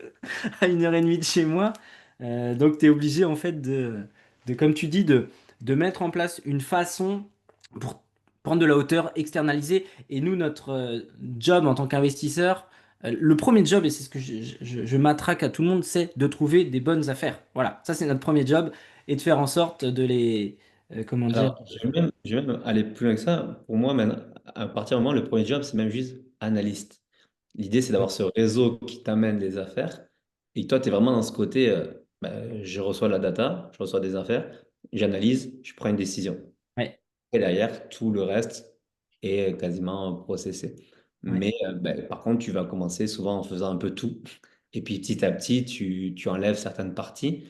à 1h30 de chez moi. Donc, tu es obligé, en fait, comme tu dis, de mettre en place une façon pour prendre de la hauteur, externaliser. Et nous, notre job en tant qu'investisseur, le premier job, et c'est ce que je m'attraque à tout le monde, c'est de trouver des bonnes affaires. Voilà, ça, c'est notre premier job et de faire en sorte de les, comment dire, Alors, je vais même aller plus loin que ça. Pour moi, maintenant, à partir du moment, le premier job, c'est même juste analyste. L'idée, c'est d'avoir ce réseau qui t'amène des affaires. Et toi, tu es vraiment dans ce côté, je reçois la data, je reçois des affaires, j'analyse, je prends une décision. ouais, Et derrière, tout le reste est quasiment processé. ouais, Mais par contre, tu vas commencer souvent en faisant un peu tout. Et puis petit à petit, tu enlèves certaines parties.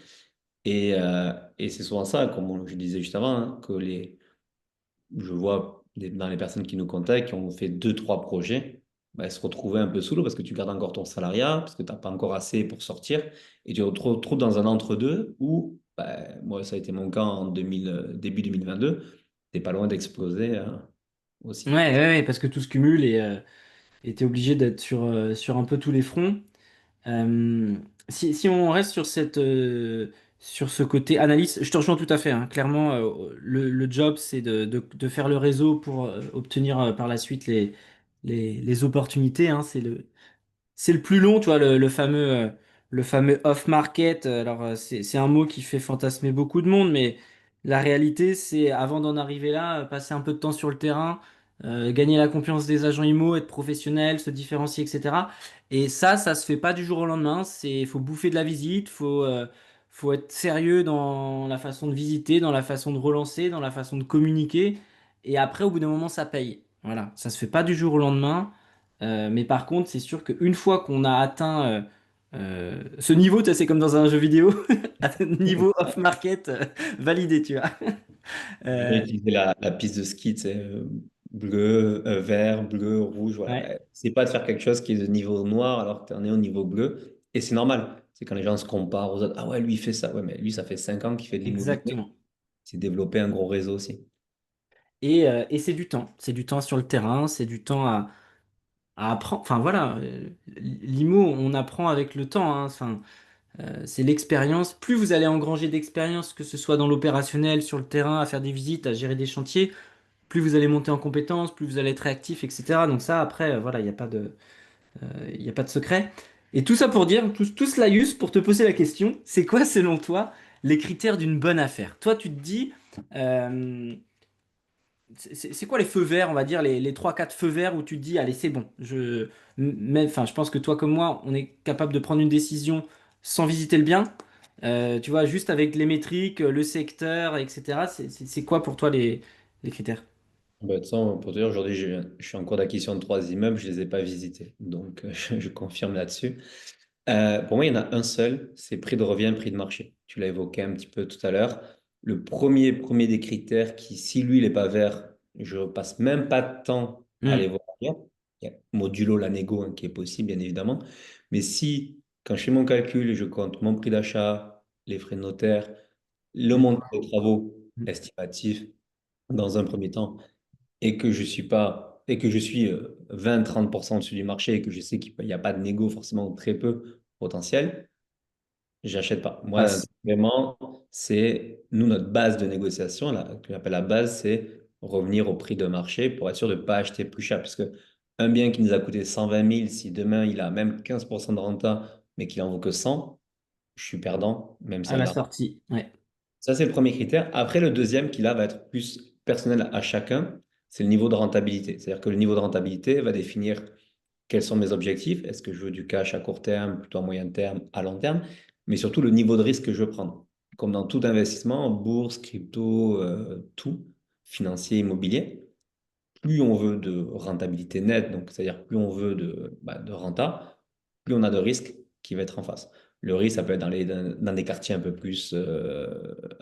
Et c'est souvent ça, comme je disais juste avant, hein, je vois dans les personnes qui nous contactent, qui ont fait deux, trois projets, se retrouver un peu sous l'eau parce que tu gardes encore ton salariat, parce que tu n'as pas encore assez pour sortir. Et tu te retrouves dans un entre-deux où, moi, ça a été mon cas en début 2022, tu n'es pas loin d'exploser ouais, aussi. ouais, ouais, parce que tout se cumule et t'es obligé d'être sur un peu tous les fronts. Euh, si on reste sur ce côté analyse, je te rejoins tout à fait, hein. Clairement, le job, c'est de faire le réseau pour obtenir par la suite les opportunités, hein. C'est le plus long, tu vois, le fameux off-market. Alors, c'est un mot qui fait fantasmer beaucoup de monde, mais la réalité, c'est avant d'en arriver là, passer un peu de temps sur le terrain, gagner la confiance des agents IMO, être professionnel, se différencier, etc. Et ça se fait pas du jour au lendemain. Faut bouffer de la visite, faut être sérieux dans la façon de visiter, dans la façon de relancer, dans la façon de communiquer. Et après, au bout d'un moment, ça paye. Voilà, ça se fait pas du jour au lendemain. Mais par contre, c'est sûr qu'une fois qu'on a atteint ce niveau, tu sais, c'est comme dans un jeu vidéo, niveau off-market validé, tu vois. Je vais Euh, utiliser la piste de ski, tu sais, bleu, vert, bleu, rouge. Voilà. ouais, C'est pas de faire quelque chose qui est de niveau noir alors que tu en es au niveau bleu. Et c'est normal. C'est quand les gens se comparent aux autres. Ah ouais, lui, il fait ça. Ouais, mais lui, ça fait 5 ans qu'il fait de l'immobilier. exactement. C'est développer un gros réseau aussi. Et c'est du temps. C'est du temps sur le terrain, c'est du temps à apprendre. Enfin voilà, l'IMO, on apprend avec le temps, hein. Enfin, c'est l'expérience. Plus vous allez engranger d'expérience, que ce soit dans l'opérationnel, sur le terrain, à faire des visites, à gérer des chantiers, plus vous allez monter en compétences, plus vous allez être réactif, etc. Donc ça, après, voilà, il n'y a pas de secret. Et tout ça pour dire, tout cela juste pour te poser la question, c'est quoi selon toi les critères d'une bonne affaire? Toi, tu te dis, euh, c'est quoi les feux verts, on va dire, les 3-4 feux verts où tu te dis, allez, c'est bon. Mais, enfin, je pense que toi comme moi, on est capable de prendre une décision sans visiter le bien. Tu vois, juste avec les métriques, le secteur, etc. C'est quoi pour toi les critères? De toute façon, pour te dire, aujourd'hui, je suis en cours d'acquisition de trois immeubles, je ne les ai pas visités. Donc, je confirme là-dessus. Pour moi, il y en a un seul, c'est prix de revient, prix de marché. Tu l'as évoqué un petit peu tout à l'heure. Le premier des critères qui, si lui, il n'est pas vert, je passe même pas de temps à aller Hmm, voir ailleurs. Il y a modulo la négo hein, qui est possible, bien évidemment. Mais si, quand je fais mon calcul, je compte mon prix d'achat, les frais de notaire, le les montant des travaux. travaux Hmm. estimatifs dans un premier temps, et que je suis 20-30% au-dessus du marché et que je sais qu'il n'y a pas de négo forcément ou très peu potentiel, j'achète pas. Moi, Passe. vraiment, c'est nous notre base de négociation, là, que j'appelle la base, c'est revenir au prix de marché pour être sûr de ne pas acheter plus cher. Parce que un bien qui nous a coûté 120 000, si demain il a même 15% de renta, mais qu'il en vaut que 100, je suis perdant, même À s'il y a la de l'argent. sortie, ouais. Ça, c'est le premier critère. Après, le deuxième, qui là va être plus personnel à chacun, c'est le niveau de rentabilité. C'est-à-dire que le niveau de rentabilité va définir quels sont mes objectifs. Est-ce que je veux du cash à court terme, plutôt à moyen terme, à long terme, mais surtout le niveau de risque que je veux prendre. Comme dans tout investissement, bourse, crypto, tout, financier, immobilier, plus on veut de rentabilité nette, donc c'est-à-dire plus on veut de renta, plus on a de risques qui va être en face. Le risque, ça peut être dans des quartiers un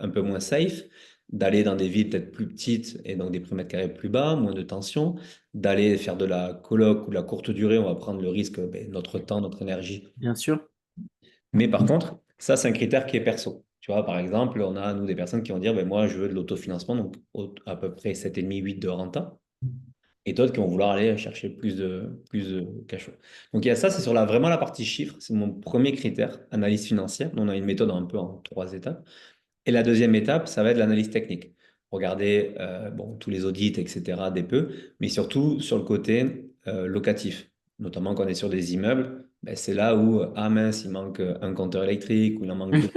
peu moins safe, d'aller dans des villes peut-être plus petites et donc des prix mètres carrés plus bas, moins de tension, d'aller faire de la coloc ou de la courte durée, on va prendre le risque, notre temps, notre énergie. Bien sûr. Mais par contre, ça, c'est un critère qui est perso. Tu vois, par exemple, on a, nous, des personnes qui vont dire, ben, moi, je veux de l'autofinancement, donc à peu près 7,5, 8 de renta. Et d'autres qui vont vouloir aller chercher plus de cash flow. Donc, il y a ça, c'est sur vraiment la partie chiffre. C'est mon premier critère, analyse financière. Nous, on a une méthode un peu en 3 étapes. Et la deuxième étape, ça va être l'analyse technique. Regarder bon, tous les audits, etc., des peu, mais surtout sur le côté locatif. Notamment quand on est sur des immeubles, ben, c'est là où, ah mince, il manque un compteur électrique, ou il en manque deux,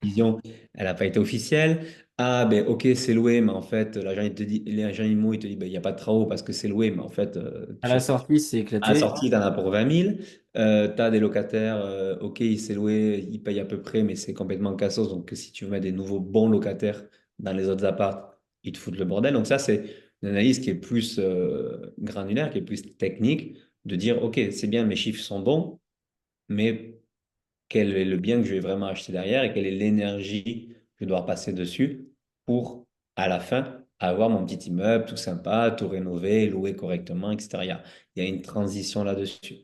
vision, elle n'a pas été officielle. Ah, ben ok, c'est loué, mais en fait, l'agent IMO, il te dit, ben, il n'y a pas de travaux parce que c'est loué, mais en fait, À la sortie, c'est à la éclaté. sortie, tu en as pour 20 000. Tu as des locataires, ok, il s'est loué, il paye à peu près, mais c'est complètement cassos. Donc, si tu mets des nouveaux bons locataires dans les autres apparts, ils te foutent le bordel. Donc, ça, c'est une analyse qui est plus granulaire, qui est plus technique, de dire, ok, c'est bien, mes chiffres sont bons, mais quel est le bien que je vais vraiment acheter derrière et quelle est l'énergie que je dois passer dessus pour, à la fin, avoir mon petit immeuble tout sympa, tout rénové, loué correctement, etc. Il y a une transition là-dessus.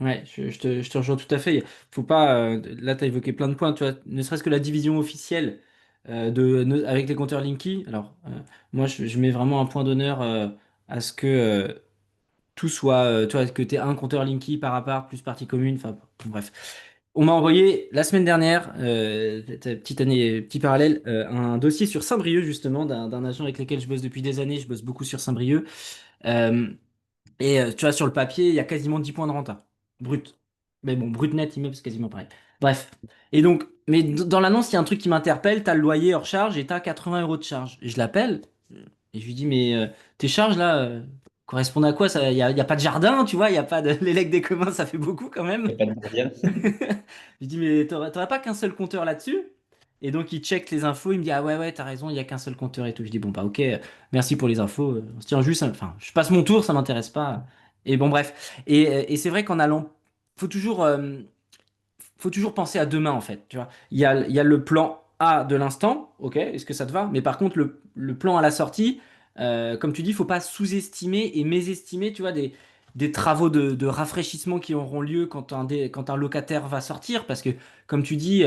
Ouais, je te rejoins tout à fait. Faut pas, là, tu as évoqué plein de points, tu vois, ne serait-ce que la division officielle avec les compteurs Linky. Alors, moi, je mets vraiment un point d'honneur à ce que tout soit, tu vois, que tu aies un compteur Linky par appart, plus partie commune, enfin, bon, bref. On m'a envoyé la semaine dernière, petite année, petit parallèle, un dossier sur Saint-Brieuc, justement, d'un agent avec lequel je bosse depuis des années. Je bosse beaucoup sur Saint-Brieuc. Euh, tu vois, sur le papier, il y a quasiment 10 points de renta. Brut. Mais bon, brut net, immeuble, c'est quasiment pareil. Bref. Et donc, mais dans l'annonce, il y a un truc qui m'interpelle. T'as le loyer hors charge et t'as 80 euros de charge. Et je l'appelle et je lui dis, mais tes charges là correspondent à quoi? Ça, y a pas de jardin, tu vois, il y a pas de l'élec des communs, ça fait beaucoup quand même. Il n'y a pas de gardien. Je dis, mais t'aurais pas qu'un seul compteur là-dessus? Et donc, il check les infos, il me dit, ah ouais, ouais, t'as raison, il y a qu'un seul compteur et tout. Je dis, bon, bah, ok, merci pour les infos. On se tient juste, enfin, je passe mon tour, ça m'intéresse pas. Et bon, bref. Et c'est vrai qu'en allant, faut toujours, euh, faut toujours penser à demain, en fait, tu vois. Il y a le plan A de l'instant, ok, est-ce que ça te va? Mais par contre, le plan à la sortie, comme tu dis, il faut pas sous-estimer et mésestimer, tu vois, des travaux de rafraîchissement qui auront lieu quand un locataire va sortir. Parce que, comme tu dis,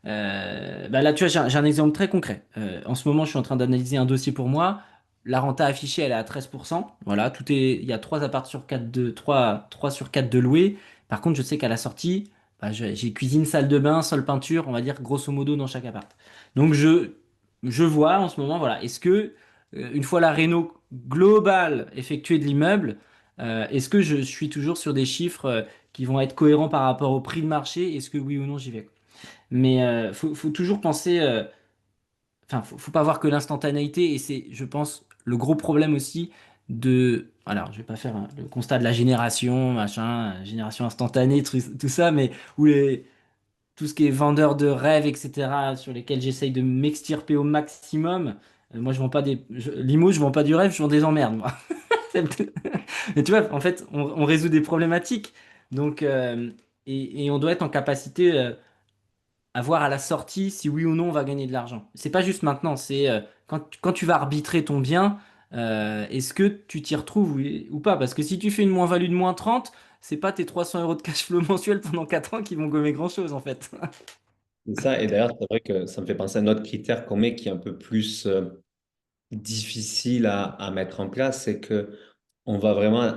bah là, tu vois, j'ai un exemple très concret. En ce moment, je suis en train d'analyser un dossier pour moi. La renta affichée, elle est à 13%. Voilà, il y a 3 apparts sur 4 3 sur 4 de louer. Par contre, je sais qu'à la sortie, bah, j'ai cuisine, salle de bain, sol, peinture, on va dire grosso modo dans chaque appart. Donc je vois en ce moment, voilà, est-ce que une fois la réno globale effectuée de l'immeuble, est-ce que je suis toujours sur des chiffres qui vont être cohérents par rapport au prix de marché? Est-ce que oui ou non j'y vais? Mais faut toujours penser, enfin, faut pas voir que l'instantanéité, et c'est, je pense, le gros problème aussi alors, je vais pas faire le constat de la génération, machin, génération instantanée, tout ça, mais où tout ce qui est vendeur de rêves, etc., sur lesquels j'essaye de m'extirper au maximum. Moi, je vends pas Limo, je vends pas du rêve, je vends des emmerdes, moi. Mais tu vois, en fait, on résout des problématiques. Donc, et on doit être en capacité à voir à la sortie si oui ou non on va gagner de l'argent. C'est pas juste maintenant, c'est quand tu vas arbitrer ton bien, est-ce que tu t'y retrouves ou pas? Parce que si tu fais une moins-value de -30, c'est pas tes 300 euros de cash flow mensuel pendant 4 ans qui vont gommer grand-chose en fait. C'est ça, et d'ailleurs, c'est vrai que ça me fait penser à un autre critère qu'on met qui est un peu plus difficile à mettre en place, c'est que on va vraiment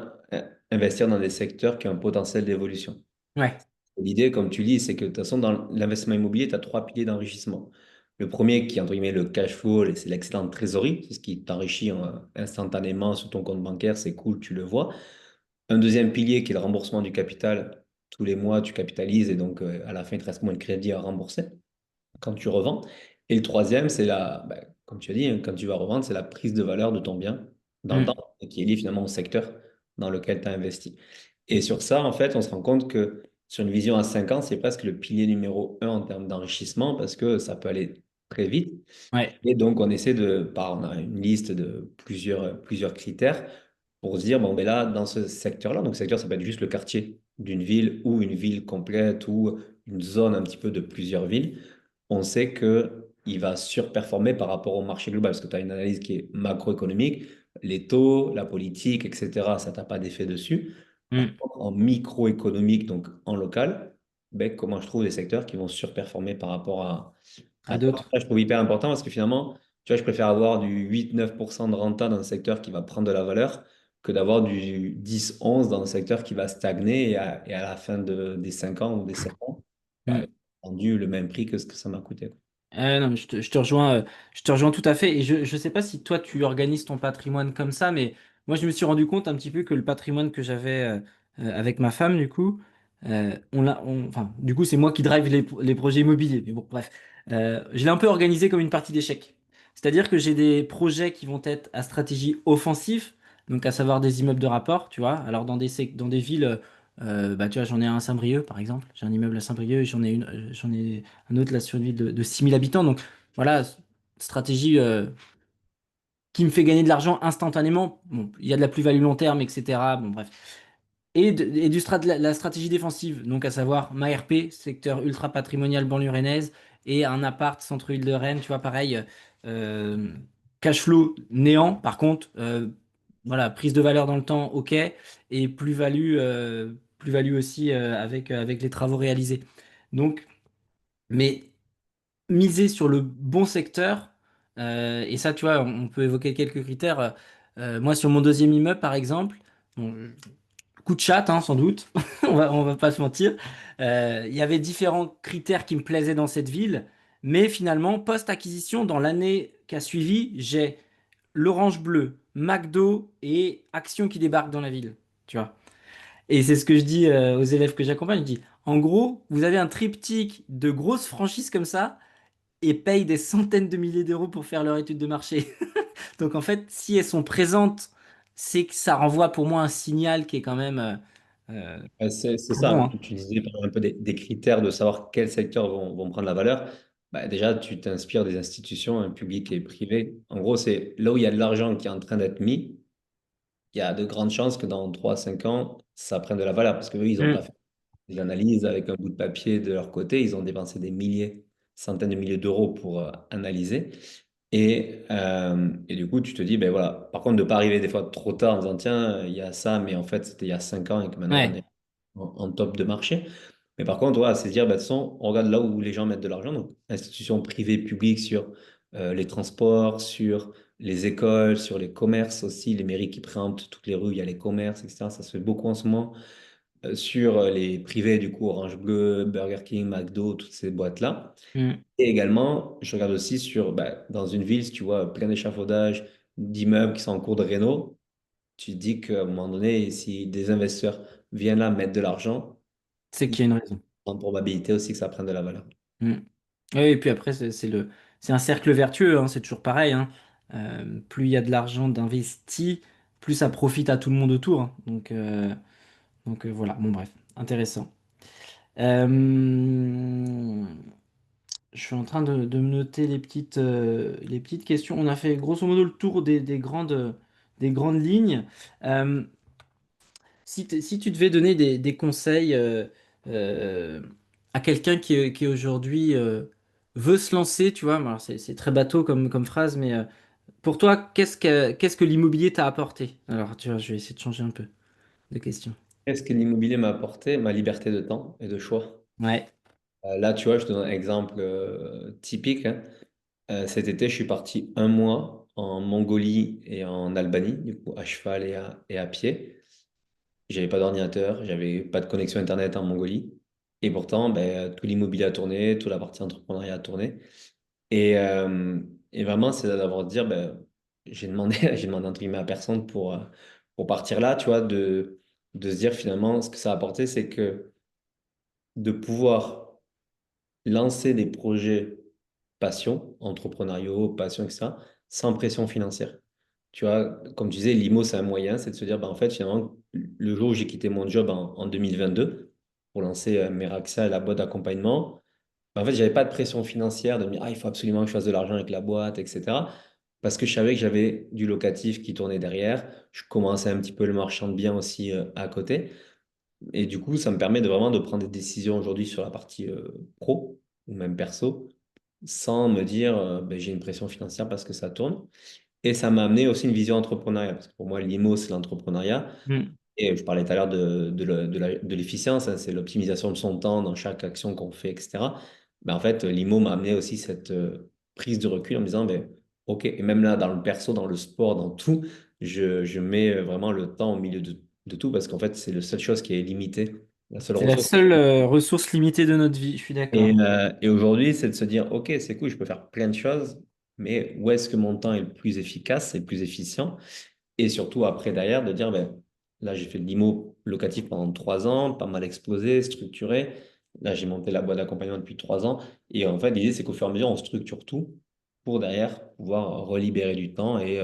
investir dans des secteurs qui ont un potentiel d'évolution. Ouais. L'idée, comme tu dis, c'est que de toute façon, dans l'investissement immobilier, tu as 3 piliers d'enrichissement. Le premier, qui est entre guillemets le cash flow, c'est l'excédent de trésorerie, c'est ce qui t'enrichit instantanément sur ton compte bancaire, c'est cool, tu le vois. Un deuxième pilier qui est le remboursement du capital. Tous les mois, tu capitalises et donc à la fin, il te reste moins de crédit à rembourser quand tu revends. Et le troisième, comme tu as dit, hein, quand tu vas revendre, c'est la prise de valeur de ton bien dans le temps, Mm. et qui est liée finalement au secteur dans lequel tu as investi. Et sur ça, en fait, on se rend compte que sur une vision à 5 ans, c'est presque le pilier numéro un en termes d'enrichissement parce que ça peut aller très vite. Ouais. Et donc, on a une liste de plusieurs critères pour se dire, bon, ben là, dans ce secteur-là, donc secteur, ça peut être juste le quartier d'une ville ou une ville complète ou une zone un petit peu de plusieurs villes, on sait qu'il va surperformer par rapport au marché global parce que tu as une analyse qui est macroéconomique, les taux, la politique, etc., ça t'a pas d'effet dessus. Par Mm. contre, en microéconomique, donc en local, ben, comment je trouve des secteurs qui vont surperformer par rapport à d'autres. Ça, je trouve hyper important parce que finalement, tu vois, je préfère avoir du 8-9% de renta dans un secteur qui va prendre de la valeur que d'avoir du 10-11 dans un secteur qui va stagner et à la fin des 5 ans ou des 7 ans, bah, Mm. rendu le même prix que ce que ça m'a coûté. Non, mais je te rejoins tout à fait. Et je sais pas si toi tu organises ton patrimoine comme ça, mais moi je me suis rendu compte un petit peu que le patrimoine que j'avais avec ma femme, du coup, enfin, du coup c'est moi qui drive les projets immobiliers. Mais bon, bref, je l'ai un peu organisé comme une partie d'échecs. C'est-à-dire que j'ai des projets qui vont être à stratégie offensive, donc à savoir des immeubles de rapport, tu vois. Alors dans des villes, bah tu vois, j'en ai un à Saint-Brieuc par exemple. J'ai un immeuble à Saint-Brieuc, et j'en ai un autre là sur une ville de 6 000 habitants. Donc voilà, stratégie qui me fait gagner de l'argent instantanément. Bon, il y a de la plus-value long terme, etc. Bon, bref. La stratégie défensive, donc à savoir ma RP, secteur ultra patrimonial banlieue rennaise, et un appart centre-ville de Rennes, tu vois, pareil, euh, cash flow néant, par contre, voilà, prise de valeur dans le temps, ok, et plus-value aussi avec les travaux réalisés. Donc, mais miser sur le bon secteur, et ça, tu vois, on peut évoquer quelques critères. Moi, sur mon deuxième immeuble, par exemple, bon, coup de chat, hein, sans doute, on va pas se mentir. Il y avait différents critères qui me plaisaient dans cette ville, mais finalement, post-acquisition, dans l'année qui a suivi, j'ai l'Orange Bleu, McDo et Action qui débarquent dans la ville, tu vois. Et c'est ce que je dis aux élèves que j'accompagne, je dis, en gros, vous avez un triptyque de grosses franchises comme ça, et payent des centaines de milliers d'euros pour faire leur étude de marché. Donc en fait, si elles sont présentes, c'est que ça renvoie pour moi un signal qui est quand même C'est très bon, ça, hein. tu disais par exemple, un peu des critères de savoir quels secteurs vont prendre la valeur. Bah, déjà, tu t'inspires des institutions publiques et privées. En gros, c'est là où il y a de l'argent qui est en train d'être mis, il y a de grandes chances que dans 3 5 ans, ça prenne de la valeur parce qu'eux, ils n'ont pas Mm, fait des analyses avec un bout de papier de leur côté. Ils ont dépensé des milliers, centaines de milliers d'euros pour analyser. Et du coup, tu te dis, ben voilà. Par contre, de ne pas arriver des fois trop tard en disant, tiens, il y a ça, mais en fait, c'était il y a 5 ans et que maintenant, on ouais. est en top de marché. Mais par contre, ouais, c'est se dire, bah, de toute façon, on regarde là où les gens mettent de l'argent, donc institutions privées, publiques, sur les transports, sur les écoles, sur les commerces aussi, les mairies qui préemptent toutes les rues, il y a les commerces, etc. Ça se fait beaucoup en ce moment. Sur les privés, du coup, Orange Bleu, Burger King, McDo, toutes ces boîtes-là. Mm. Et également, je regarde aussi sur, bah, dans une ville, si tu vois plein d'échafaudages, d'immeubles qui sont en cours de réno, tu te dis qu'à un moment donné, si des investisseurs viennent là mettre de l'argent, C'est qu'il y a une raison. en probabilité aussi que ça prenne de la valeur. Mm. Oui, et puis après, c'est un cercle vertueux, hein, c'est toujours pareil, hein. Plus il y a de l'argent d'investi, plus ça profite à tout le monde autour, hein. Voilà, bon bref, intéressant. Euh, Je suis en train de me noter les petites questions. On a fait grosso modo le tour des grandes lignes. Euh, si tu devais donner des conseils euh, à quelqu'un qui aujourd'hui veut se lancer, tu vois, alors c'est très bateau comme phrase, mais pour toi, qu'est-ce que l'immobilier t'a apporté? Alors, tu vois, je vais essayer de changer un peu de question. Qu'est-ce que l'immobilier m'a apporté? Ma liberté de temps et de choix. Ouais. Là, tu vois, je te donne un exemple typique, hein. Cet été, je suis parti un mois en Mongolie et en Albanie, du coup, à cheval et à pied. J'avais pas d'ordinateur, j'avais pas de connexion Internet en Mongolie. Et pourtant, ben, tout l'immobilier a tourné, toute la partie entrepreneuriat a tourné. Et, euh, et vraiment, c'est d'avoir dire, ben, j'ai demandé, j'ai demandé entre guillemets à personne pour partir là, tu vois, de se dire finalement, ce que ça a apporté, c'est que de pouvoir lancer des projets passion, entrepreneuriaux, passion, etc., sans pression financière. Tu vois, comme tu disais, l'IMO, c'est un moyen, c'est de se dire, ben, en fait, finalement, le jour où j'ai quitté mon job en 2022 pour lancer Meraxa et la boîte d'accompagnement, ben, en fait, j'avais pas de pression financière de me dire, ah, il faut absolument que je fasse de l'argent avec la boîte, etc. Parce que je savais que j'avais du locatif qui tournait derrière. Je commençais un petit peu le marchand de biens aussi à côté. Et du coup, ça me permet de vraiment de prendre des décisions aujourd'hui sur la partie pro ou même perso sans me dire ben, j'ai une pression financière parce que ça tourne. Et ça m'a amené aussi une vision entrepreneuriale parce que pour moi, l'IMO, c'est l'entrepreneuriat. Mm. Et je parlais tout à l'heure de l'efficience, hein, c'est l'optimisation de son temps dans chaque action qu'on fait, etc. Ben, en fait, l'IMO m'a amené aussi cette prise de recul en me disant, ben, OK, et même là, dans le perso, dans le sport, dans tout, je mets vraiment le temps au milieu de tout parce qu'en fait, c'est la seule chose qui est limitée, la seule C'est la ressource. seule ressource limitée de notre vie, je suis d'accord. Et aujourd'hui, c'est de se dire, OK, c'est cool, je peux faire plein de choses, mais où est-ce que mon temps est le plus efficace et le plus efficient? Et surtout, après, derrière, de dire, ben, là, j'ai fait de l'IMO locatif pendant 3 ans, pas mal explosé, structuré. Là, j'ai monté la boîte d'accompagnement depuis 3 ans. Et en fait, l'idée, c'est qu'au fur et à mesure, on structure tout pour derrière pouvoir relibérer du temps et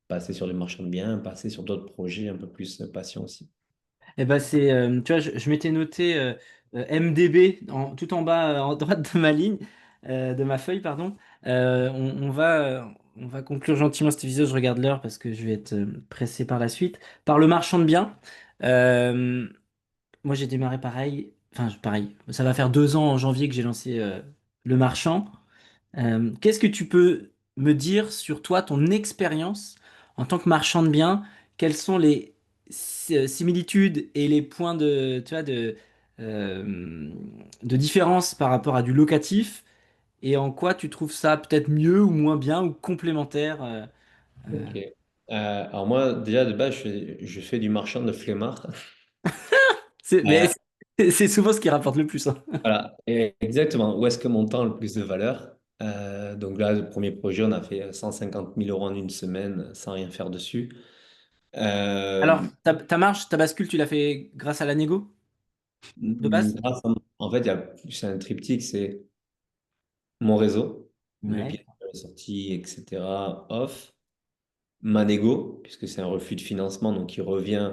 passer sur du marchand de biens, passer sur d'autres projets un peu plus patients aussi. Eh ben c'est, tu vois, je m'étais noté MDB tout en bas, en droite de ma ligne, de ma feuille, pardon. On va conclure gentiment cette vidéo. Je regarde l'heure parce que je vais être pressé par la suite. Par le marchand de biens. Euh, Moi, j'ai démarré pareil. Enfin, pareil. Ça va faire 2 ans en janvier que j'ai lancé le marchand. Qu'est-ce que tu peux me dire sur toi, ton expérience en tant que marchand de biens? Quelles sont les similitudes et les points euh, de différence par rapport à du locatif? Et en quoi tu trouves ça peut-être mieux ou moins bien ou complémentaire? Ok. Alors moi, déjà, de base, je fais du marchand de flemmard. Mais c'est souvent ce qui rapporte le plus, hein. Voilà, et exactement. Où est-ce que mon temps a le plus de valeur? Donc là, le premier projet, on a fait 150 000 euros en une semaine sans rien faire dessus. Alors, Euh, ta marge, ta bascule, tu l'as fait grâce à la négo de base? en fait, c'est un triptyque, c'est mon réseau, le Ouais, bien sorti, etc. Off. Ma négo, puisque c'est un refus de financement, donc il revient,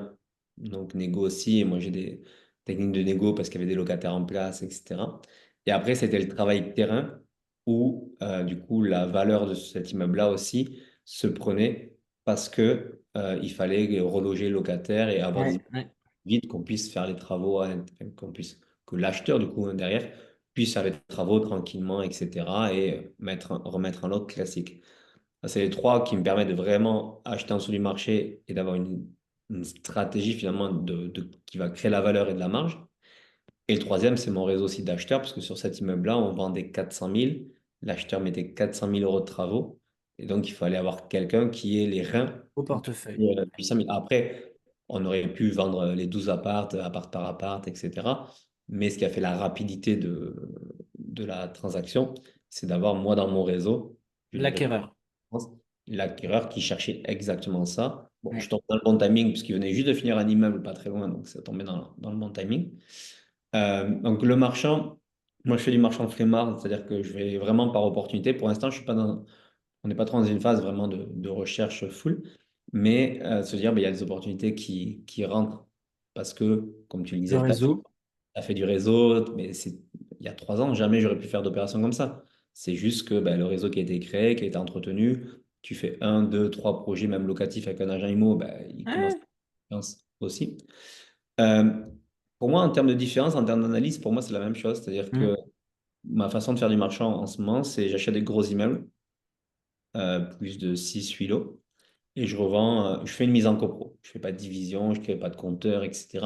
donc négo aussi, et moi j'ai des techniques de négo parce qu'il y avait des locataires en place, etc. Et après, c'était le travail terrain, où du coup la valeur de cet immeuble-là aussi se prenait parce que il fallait reloger le locataire et avoir des ouais, ouais. vite qu'on puisse faire les travaux, que l'acheteur du coup derrière puisse faire les travaux tranquillement, etc. et remettre un autre classique. Ça, c'est les trois qui me permettent de vraiment acheter en dessous du marché et d'avoir une stratégie finalement qui va créer la valeur et de la marge. Et le troisième, c'est mon réseau aussi d'acheteurs, parce que sur cet immeuble-là, on vendait 400 000. L'acheteur mettait 400 000 euros de travaux. Et donc, il fallait avoir quelqu'un qui ait les reins Au portefeuille. puissants. Après, on aurait pu vendre les 12 appart par appart, etc. Mais ce qui a fait la rapidité de la transaction, c'est d'avoir moi dans mon réseau une vraie L'acquéreur. France, l'acquéreur qui cherchait exactement ça. Bon, je Ouais. tombe dans le bon timing puisqu'il venait juste de finir un immeuble pas très loin, donc ça tombait dans le bon timing. Donc le marchand, moi je fais du marchand flemmard, c'est-à-dire que je vais vraiment par opportunité. Pour l'instant, je suis pas on n'est pas trop dans une phase vraiment de recherche full, mais se dire, ben, il y a des opportunités qui rentrent parce que, comme tu le Le disais, tu réseau. as fait du réseau, mais il y a 3 ans, jamais j'aurais pu faire d'opération comme ça. C'est juste que ben, le réseau qui a été créé, qui a été entretenu, tu fais un, deux, trois projets, même locatifs avec un agent IMO, ben, il commence Ouais. à faire confiance aussi. Euh, pour moi, en termes de différence, en termes d'analyse, pour moi, c'est la même chose. C'est-à-dire Hmm. que ma façon de faire du marchand en ce moment, c'est j'achète des gros immeubles, plus de 6 8 lots, et je revends, je fais une mise en copro. Je fais pas de division, je crée pas de compteur, etc.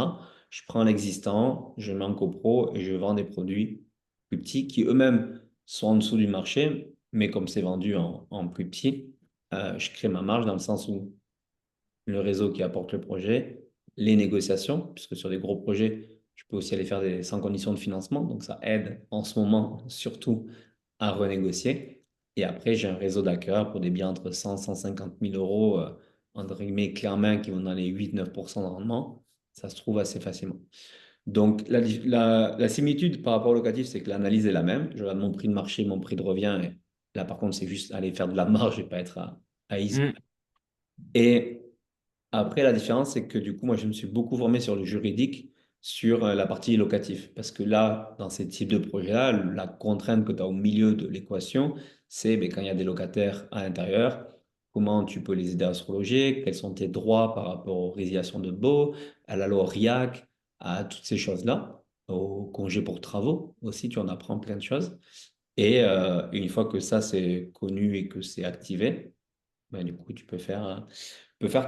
Je prends l'existant, je mets en copro et je vends des produits plus petits qui eux-mêmes sont en dessous du marché, mais comme c'est vendu en plus petit, je crée ma marge dans le sens où le réseau qui apporte le projet, les négociations, puisque sur des gros projets, je peux aussi aller faire des sans conditions de financement, donc ça aide en ce moment surtout à renégocier. Et après, j'ai un réseau d'acquéreurs pour des biens entre 100 150 000 euros, entre guillemets, clés en main, qui vont dans les 8 9% de rendement. Ça se trouve assez facilement. Donc, la similitude par rapport au locatif, c'est que l'analyse est la même. Je regarde mon prix de marché, mon prix de revient. Et là, par contre, c'est juste aller faire de la marge et pas être à ISO. Hmm. Et après, la différence, c'est que du coup, moi, je me suis beaucoup formé sur le juridique, sur la partie locative. Parce que là, dans ces types de projets-là, la contrainte que tu as au milieu de l'équation, c'est ben, quand il y a des locataires à l'intérieur, comment tu peux les aider à se reloger, quels sont tes droits par rapport aux résiliations de baux, à la loi RIAC, à toutes ces choses-là, au congé pour travaux aussi, tu en apprends plein de choses. Et une fois que ça, c'est connu et que c'est activé, ben, du coup, tu peux faire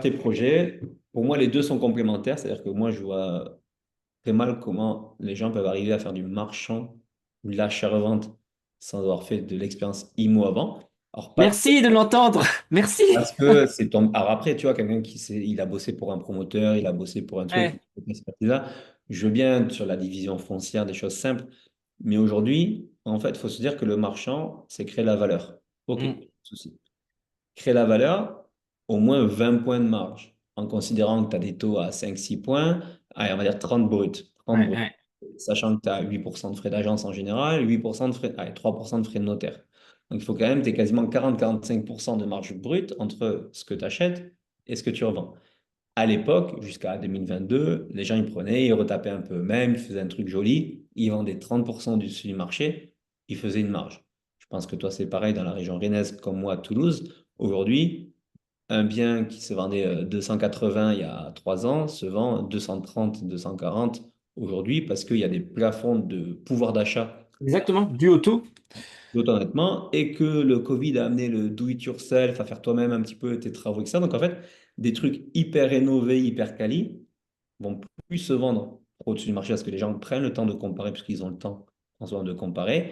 tes projets. Pour moi, les deux sont complémentaires. C'est-à-dire que moi, je vois très mal comment les gens peuvent arriver à faire du marchand ou de l'achat-revente sans avoir fait de l'expérience IMO avant. Alors, pas Merci de l'entendre. Merci. parce que c'est ton... Alors après, tu vois, quelqu'un il a bossé pour un promoteur, il a bossé pour un truc, Ouais. cette expertise-là. Je veux bien être sur la division foncière, des choses simples. Mais aujourd'hui, en fait, il faut se dire que le marchand, c'est créer la valeur. OK, pas Mm. de souci. Créer la valeur, au moins 20 points de marge, en considérant que tu as des taux à 5-6 points, allez, on va dire 30 bruts. 30 Ouais, bruts. ouais. Sachant que tu as 8% de frais d'agence en général, 8% de frais, allez, 3% de frais de notaire. Donc il faut quand même, tu quasiment 40-45% de marge brute entre ce que tu achètes et ce que tu revends. À l'époque, jusqu'à 2022, les gens ils prenaient, ils retapaient un peu eux-mêmes, ils faisaient un truc joli, ils vendaient 30% du marché, ils faisaient une marge. Je pense que toi, c'est pareil dans la région rennaise comme moi à Toulouse. Aujourd'hui, un bien qui se vendait 280 il y a 3 ans se vend 230, 240 aujourd'hui parce qu'il y a des plafonds de pouvoir d'achat, Exactement. Du auto. tout honnêtement, et que le Covid a amené le do it yourself à faire toi-même un petit peu tes travaux, etc. Donc en fait, des trucs hyper rénovés, hyper quali vont plus se vendre au-dessus du marché parce que les gens prennent le temps de comparer puisqu'ils ont le temps en soi de comparer.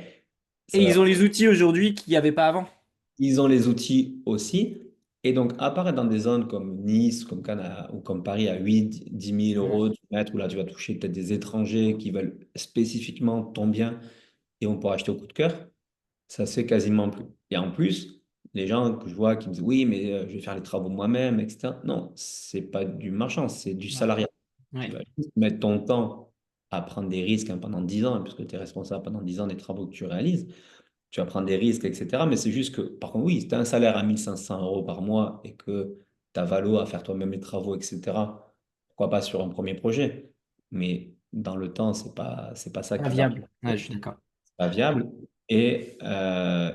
Et Ça ils va. ont les outils aujourd'hui qu'il n'y avait pas avant. Ils ont les outils aussi. Et donc, apparaître dans des zones comme Nice, comme Cannes ou comme Paris à 8, 10 000 Mm. euros du mètre, où là, tu vas toucher peut-être des étrangers qui veulent spécifiquement ton bien et vont pouvoir acheter au coup de cœur, ça se fait quasiment plus. Et en plus, les gens que je vois qui me disent oui, mais je vais faire les travaux moi-même, etc. Non, c'est pas du marchand, c'est du Ouais. salariat. Tu Ouais. vas juste mettre ton temps à prendre des risques hein, pendant 10 ans, puisque tu es responsable pendant 10 ans des travaux que tu réalises. Tu vas prendre des risques, etc. Mais c'est juste que, par contre, oui, si tu as un salaire à 1 500 € par mois et que tu as valo à faire toi-même les travaux, etc., pourquoi pas sur un premier projet? Mais dans le temps, c'est pas ça Pas qui va viable. Ouais, je suis d'accord. pas viable. Et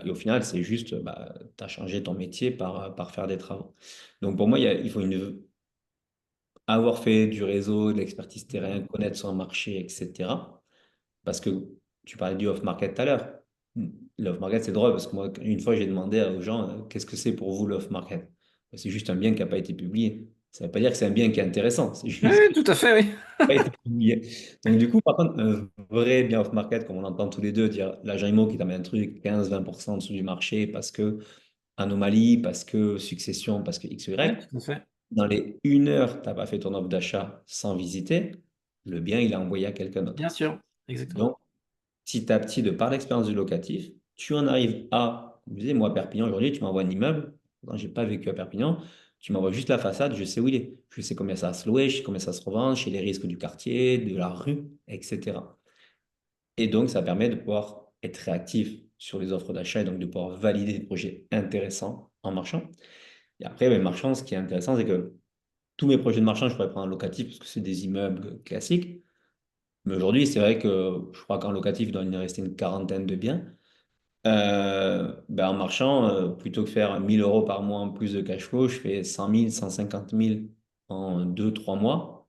au final, c'est juste, bah, tu as changé ton métier par faire des travaux. Donc pour moi, il faut avoir fait du réseau, de l'expertise terrain, connaître son marché, etc. Parce que tu parlais du off-market tout à l'heure. L'off-market, c'est drôle parce que moi, une fois, j'ai demandé aux gens, qu'est-ce que c'est pour vous l'off-market? C'est juste un bien qui n'a pas été publié. Ça ne veut pas dire que c'est un bien qui est intéressant, c'est juste Oui, tout à fait, oui. pas été publié. Donc, du coup, par contre, un vrai bien off-market, comme on entend tous les deux dire l'agent IMO qui t'amène un truc 15-20% en dessous du marché parce que anomalie, parce que succession, parce que X, Oui, Y, tout à fait. dans les 1 heure, tu n'as pas fait ton offre d'achat sans visiter, le bien, il est envoyé à quelqu'un Bien d'autre. sûr. Exactement. Donc, petit à petit, de par l'expérience du locatif, tu en arrives à, vous disiez, moi, Perpignan, aujourd'hui, tu m'envoies un immeuble, quand je n'ai pas vécu à Perpignan, tu m'envoies juste la façade, je sais où il est. Je sais combien ça va se louer, je sais combien ça se revend, je sais les risques du quartier, de la rue, etc. Et donc, ça permet de pouvoir être réactif sur les offres d'achat et donc de pouvoir valider des projets intéressants en marchand. Et après, les marchands, ce qui est intéressant, c'est que tous mes projets de marchand, je pourrais prendre en locatif parce que c'est des immeubles classiques. Mais aujourd'hui, c'est vrai que je crois qu'en locatif, il doit y rester une quarantaine de biens. Ben en marchand, plutôt que faire 1 000 € par mois en plus de cash flow, je fais 100 000, 150 000 en 2, 3 mois.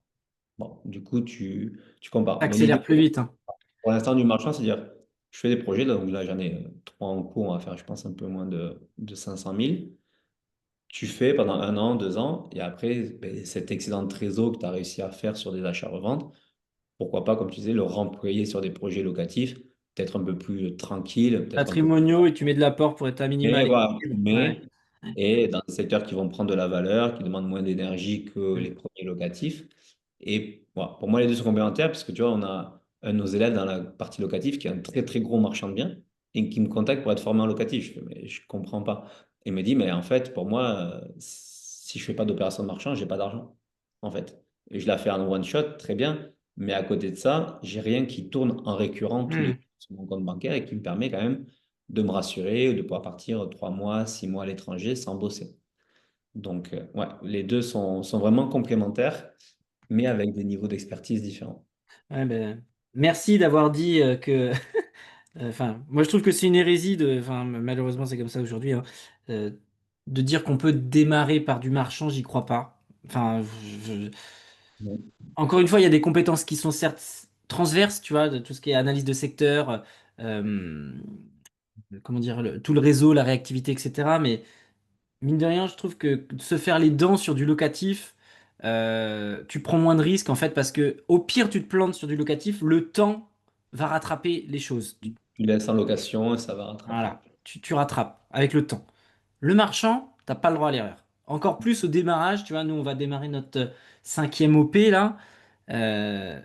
Bon, du coup, tu compares. Mais l'idée, Accélère plus vite, hein. pour l'instant, du marchand, c'est-à-dire, je fais des projets, donc là, j'en ai 3 en cours, on va faire, je pense, un peu moins de 500 000. Tu fais pendant 1 an, 2 ans, et après, ben, cet excédent de trésor que tu as réussi à faire sur des achats-reventes, pourquoi pas, comme tu disais, le remployer sur des projets locatifs, peut-être un peu plus tranquille, peut-être un peu Patrimoniaux et tu mets de l'apport pour être à minima mais voilà, liquide. Ouais. mais et dans des secteurs qui vont prendre de la valeur, qui demandent moins d'énergie que Mm. les premiers locatifs. Et voilà, pour moi, les deux sont complémentaires parce que tu vois, on a un de nos élèves dans la partie locative qui est un très très gros marchand de biens et qui me contacte pour être formé en locatif. Je fais, mais je comprends pas. Il me dit, mais en fait, pour moi, si je fais pas d'opération de marchand, j'ai pas d'argent. En fait, et je la fais en one shot, très bien. Mais à côté de ça, j'ai rien qui tourne en récurrent tous les Mm. mois sur mon compte bancaire et qui me permet quand même de me rassurer ou de pouvoir partir 3 mois, 6 mois à l'étranger sans bosser. Donc, ouais, les deux sont vraiment complémentaires, mais avec des niveaux d'expertise différents. Ouais, ben, merci d'avoir dit que. Enfin, moi je trouve que c'est une hérésie de. Enfin, malheureusement c'est comme ça aujourd'hui, hein, euh, de dire qu'on peut démarrer par du marchand, j'y crois pas. Enfin, Ouais. encore une fois, il y a des compétences qui sont certes transverses, tu vois, de tout ce qui est analyse de secteur, euh, comment dire, tout le réseau, la réactivité, etc. Mais mine de rien, je trouve que se faire les dents sur du locatif, tu prends moins de risques en fait, parce que au pire, tu te plantes sur du locatif, le temps va rattraper les choses. tu laisses en location et ça va rattraper. Voilà, tu rattrapes avec le temps. Le marchand, t'as pas le droit à l'erreur. Encore plus au démarrage, tu vois, nous on va démarrer notre cinquième OP là. Euh,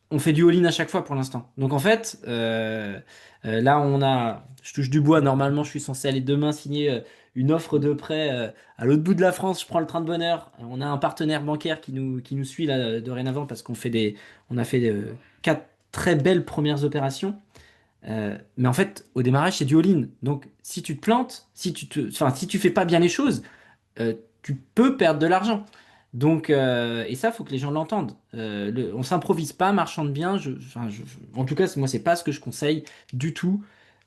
on fait du all-in à chaque fois pour l'instant. Donc en fait, là on a, je touche du bois, normalement je suis censé aller demain signer une offre de prêt à l'autre bout de la France, je prends le train de bonheur. On a un partenaire bancaire qui nous suit là dorénavant parce on a fait quatre très belles premières opérations. Mais en fait, au démarrage, c'est du all-in. Donc, si tu te plantes, enfin, si tu fais pas bien les choses, tu peux perdre de l'argent. Donc, et ça, faut que les gens l'entendent. On s'improvise pas, marchand de biens. Enfin, en tout cas, moi, c'est pas ce que je conseille du tout.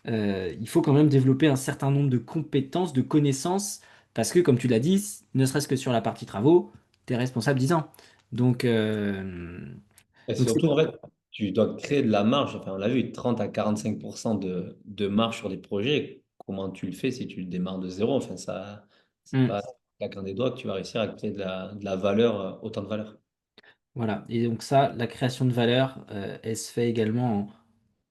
Il faut quand même développer un certain nombre de compétences, de connaissances, parce que, comme tu l'as dit, ne serait-ce que sur la partie travaux, tu es responsable 10 ans. Donc, Et donc c'est surtout, en fait, tu dois créer de la marge. Enfin, on l'a vu, 30 à 45% de marge sur des projets. Comment tu le fais si tu le démarres de zéro? Enfin, ça, c'est Hmm. pas en claquant des doigts que tu vas réussir à créer de la valeur, autant de valeur. Voilà. Et donc ça, la création de valeur, elle se fait également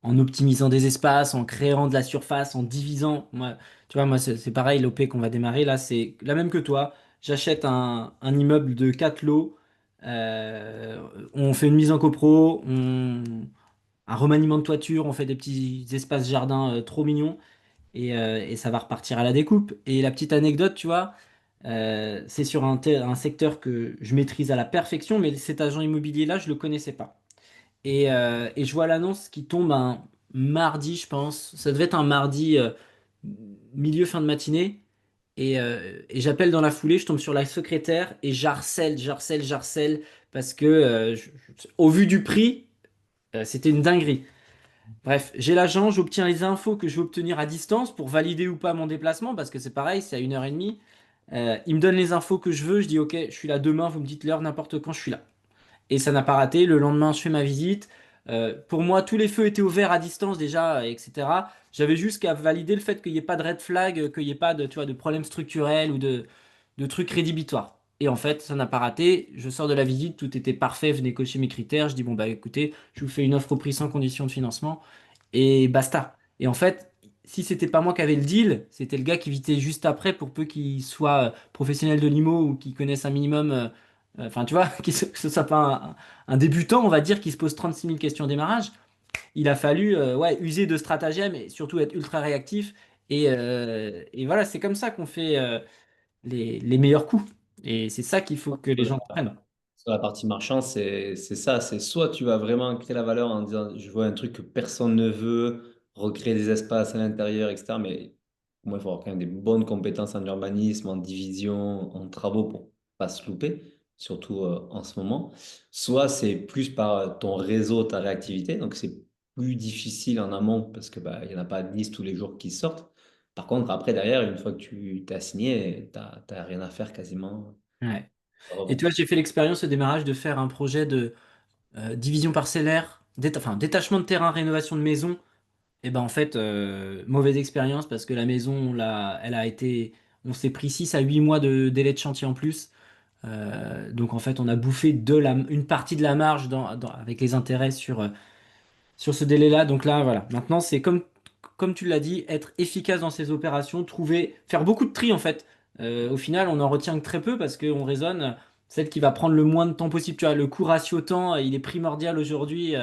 en optimisant des espaces, en créant de la surface, en divisant. Moi, tu vois, moi, c'est pareil, l'OP qu'on va démarrer là, c'est la même que toi. J'achète un immeuble de 4 lots, euh, on fait une mise en copro, un remaniement de toiture, on fait des petits espaces jardins trop mignons et ça va repartir à la découpe. Et la petite anecdote, tu vois, c'est sur un secteur que je maîtrise à la perfection, mais cet agent immobilier-là, je le connaissais pas. Et je vois l'annonce qui tombe un mardi, je pense. Ça devait être un mardi milieu fin de matinée. Et j'appelle dans la foulée, je tombe sur la secrétaire et j'harcèle parce que au vu du prix, c'était une dinguerie. Bref, j'ai l'agent, j'obtiens les infos que je veux obtenir à distance pour valider ou pas mon déplacement parce que c'est pareil, c'est à 1h30. Il me donne les infos que je veux, je dis ok, je suis là demain, vous me dites l'heure, n'importe quand, je suis là. Et ça n'a pas raté. Le lendemain, je fais ma visite. Pour moi, tous les feux étaient ouverts à distance déjà, etc. J'avais juste qu'à valider le fait qu'il n'y ait pas de red flag, qu'il n'y ait pas de, tu vois, de problème structurel ou de trucs rédhibitoires. Et en fait, ça n'a pas raté. Je sors de la visite, tout était parfait, venez cocher mes critères. Je dis, bon, bah écoutez, je vous fais une offre au prix sans condition de financement. Et basta. Et en fait, si c'était pas moi qui avais le deal, c'était le gars qui vitait juste après pour peu qu'il soit professionnel de l'IMO ou qu'il connaisse un minimum. Enfin, tu vois, que ce soit pas un débutant, on va dire, qui se pose 36 000 questions au démarrage. Il a fallu ouais, user de stratagèmes et surtout être ultra réactif. Et voilà, c'est comme ça qu'on fait les meilleurs coups. Et c'est ça qu'il faut que les gens comprennent. Sur la partie marchand, c'est ça. C'est soit tu vas vraiment créer la valeur en disant je vois un truc que personne ne veut, recréer des espaces à l'intérieur, etc. Mais moi, il faut avoir quand même des bonnes compétences en urbanisme, en division, en travaux pour pas se louper, surtout en ce moment. Soit c'est plus par ton réseau, ta réactivité. Donc c'est plus difficile en amont parce que bah, il n'y en a pas 10 tous les jours qui sortent. Par contre, après, derrière, une fois que tu t'es assigné, tu n'as rien à faire quasiment. Ouais. Et tu Revendre. vois, j'ai fait l'expérience au démarrage de faire un projet de division parcellaire, enfin, détachement de terrain, rénovation de maison. Et ben en fait, mauvaise expérience parce que la maison, elle a été, on s'est pris 6 à 8 mois de délai de chantier en plus. Donc en fait, on a bouffé une partie de la marge avec les intérêts sur ce délai-là. Donc là, voilà. Maintenant, c'est comme tu l'as dit, être efficace dans ces opérations, faire beaucoup de tri en fait. Au final, on en retient que très peu parce qu'on raisonne celle qui va prendre le moins de temps possible. Tu vois, le coût ratio temps, il est primordial aujourd'hui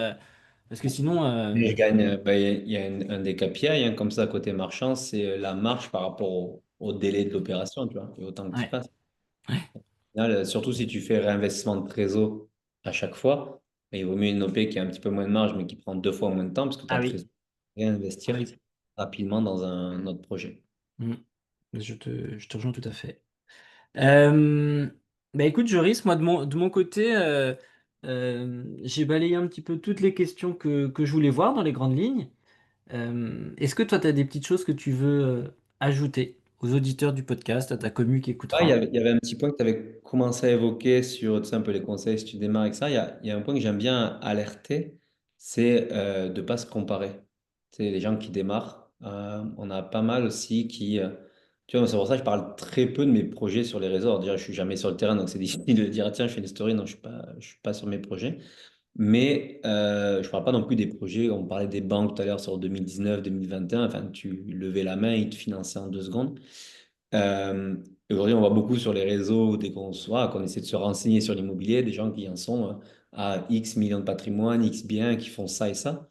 parce que sinon, Et je gagne, ben, il y a un des KPI hein, comme ça côté marchand, c'est la marge par rapport au délai de l'opération, tu vois, et au temps que tu ouais. passes. Ouais. Au final, surtout si tu fais réinvestissement de trésor à chaque fois, ben, il vaut mieux une OP qui a un petit peu moins de marge, mais qui prend 2 fois moins de temps, parce que tu as Ah le oui. trésor pour Ah réinvestir oui. rapidement dans un autre projet. Mm. Je te rejoins tout à fait. Euh, Bah écoute, Joris, moi de mon côté, j'ai balayé un petit peu toutes les questions que je voulais voir dans les grandes lignes. Est-ce que toi, tu as des petites choses que tu veux ajouter aux auditeurs du podcast, à ta commu qui Ah, il y écoutera? avait, il y avait un petit point que tu avais commencé à évoquer sur tu sais, un peu les conseils si tu démarres avec ça. Il y a un point que j'aime bien alerter, c'est de ne pas se comparer. Tu sais, les gens qui démarrent, on a pas mal aussi qui... tu vois, c'est pour ça que je parle très peu de mes projets sur les réseaux. Alors, déjà, je suis jamais sur le terrain, donc c'est difficile de dire, ah, tiens, je fais une story. Non, je suis pas sur mes projets. Mais je ne parle pas non plus des projets. On parlait des banques tout à l'heure sur 2019, 2021. Enfin, tu levais la main, ils te finançaient en 2 secondes. Euh, Aujourd'hui, on voit beaucoup sur les réseaux, dès qu'on essaie de se renseigner sur l'immobilier, des gens qui en sont à X millions de patrimoine, X biens, qui font ça et ça.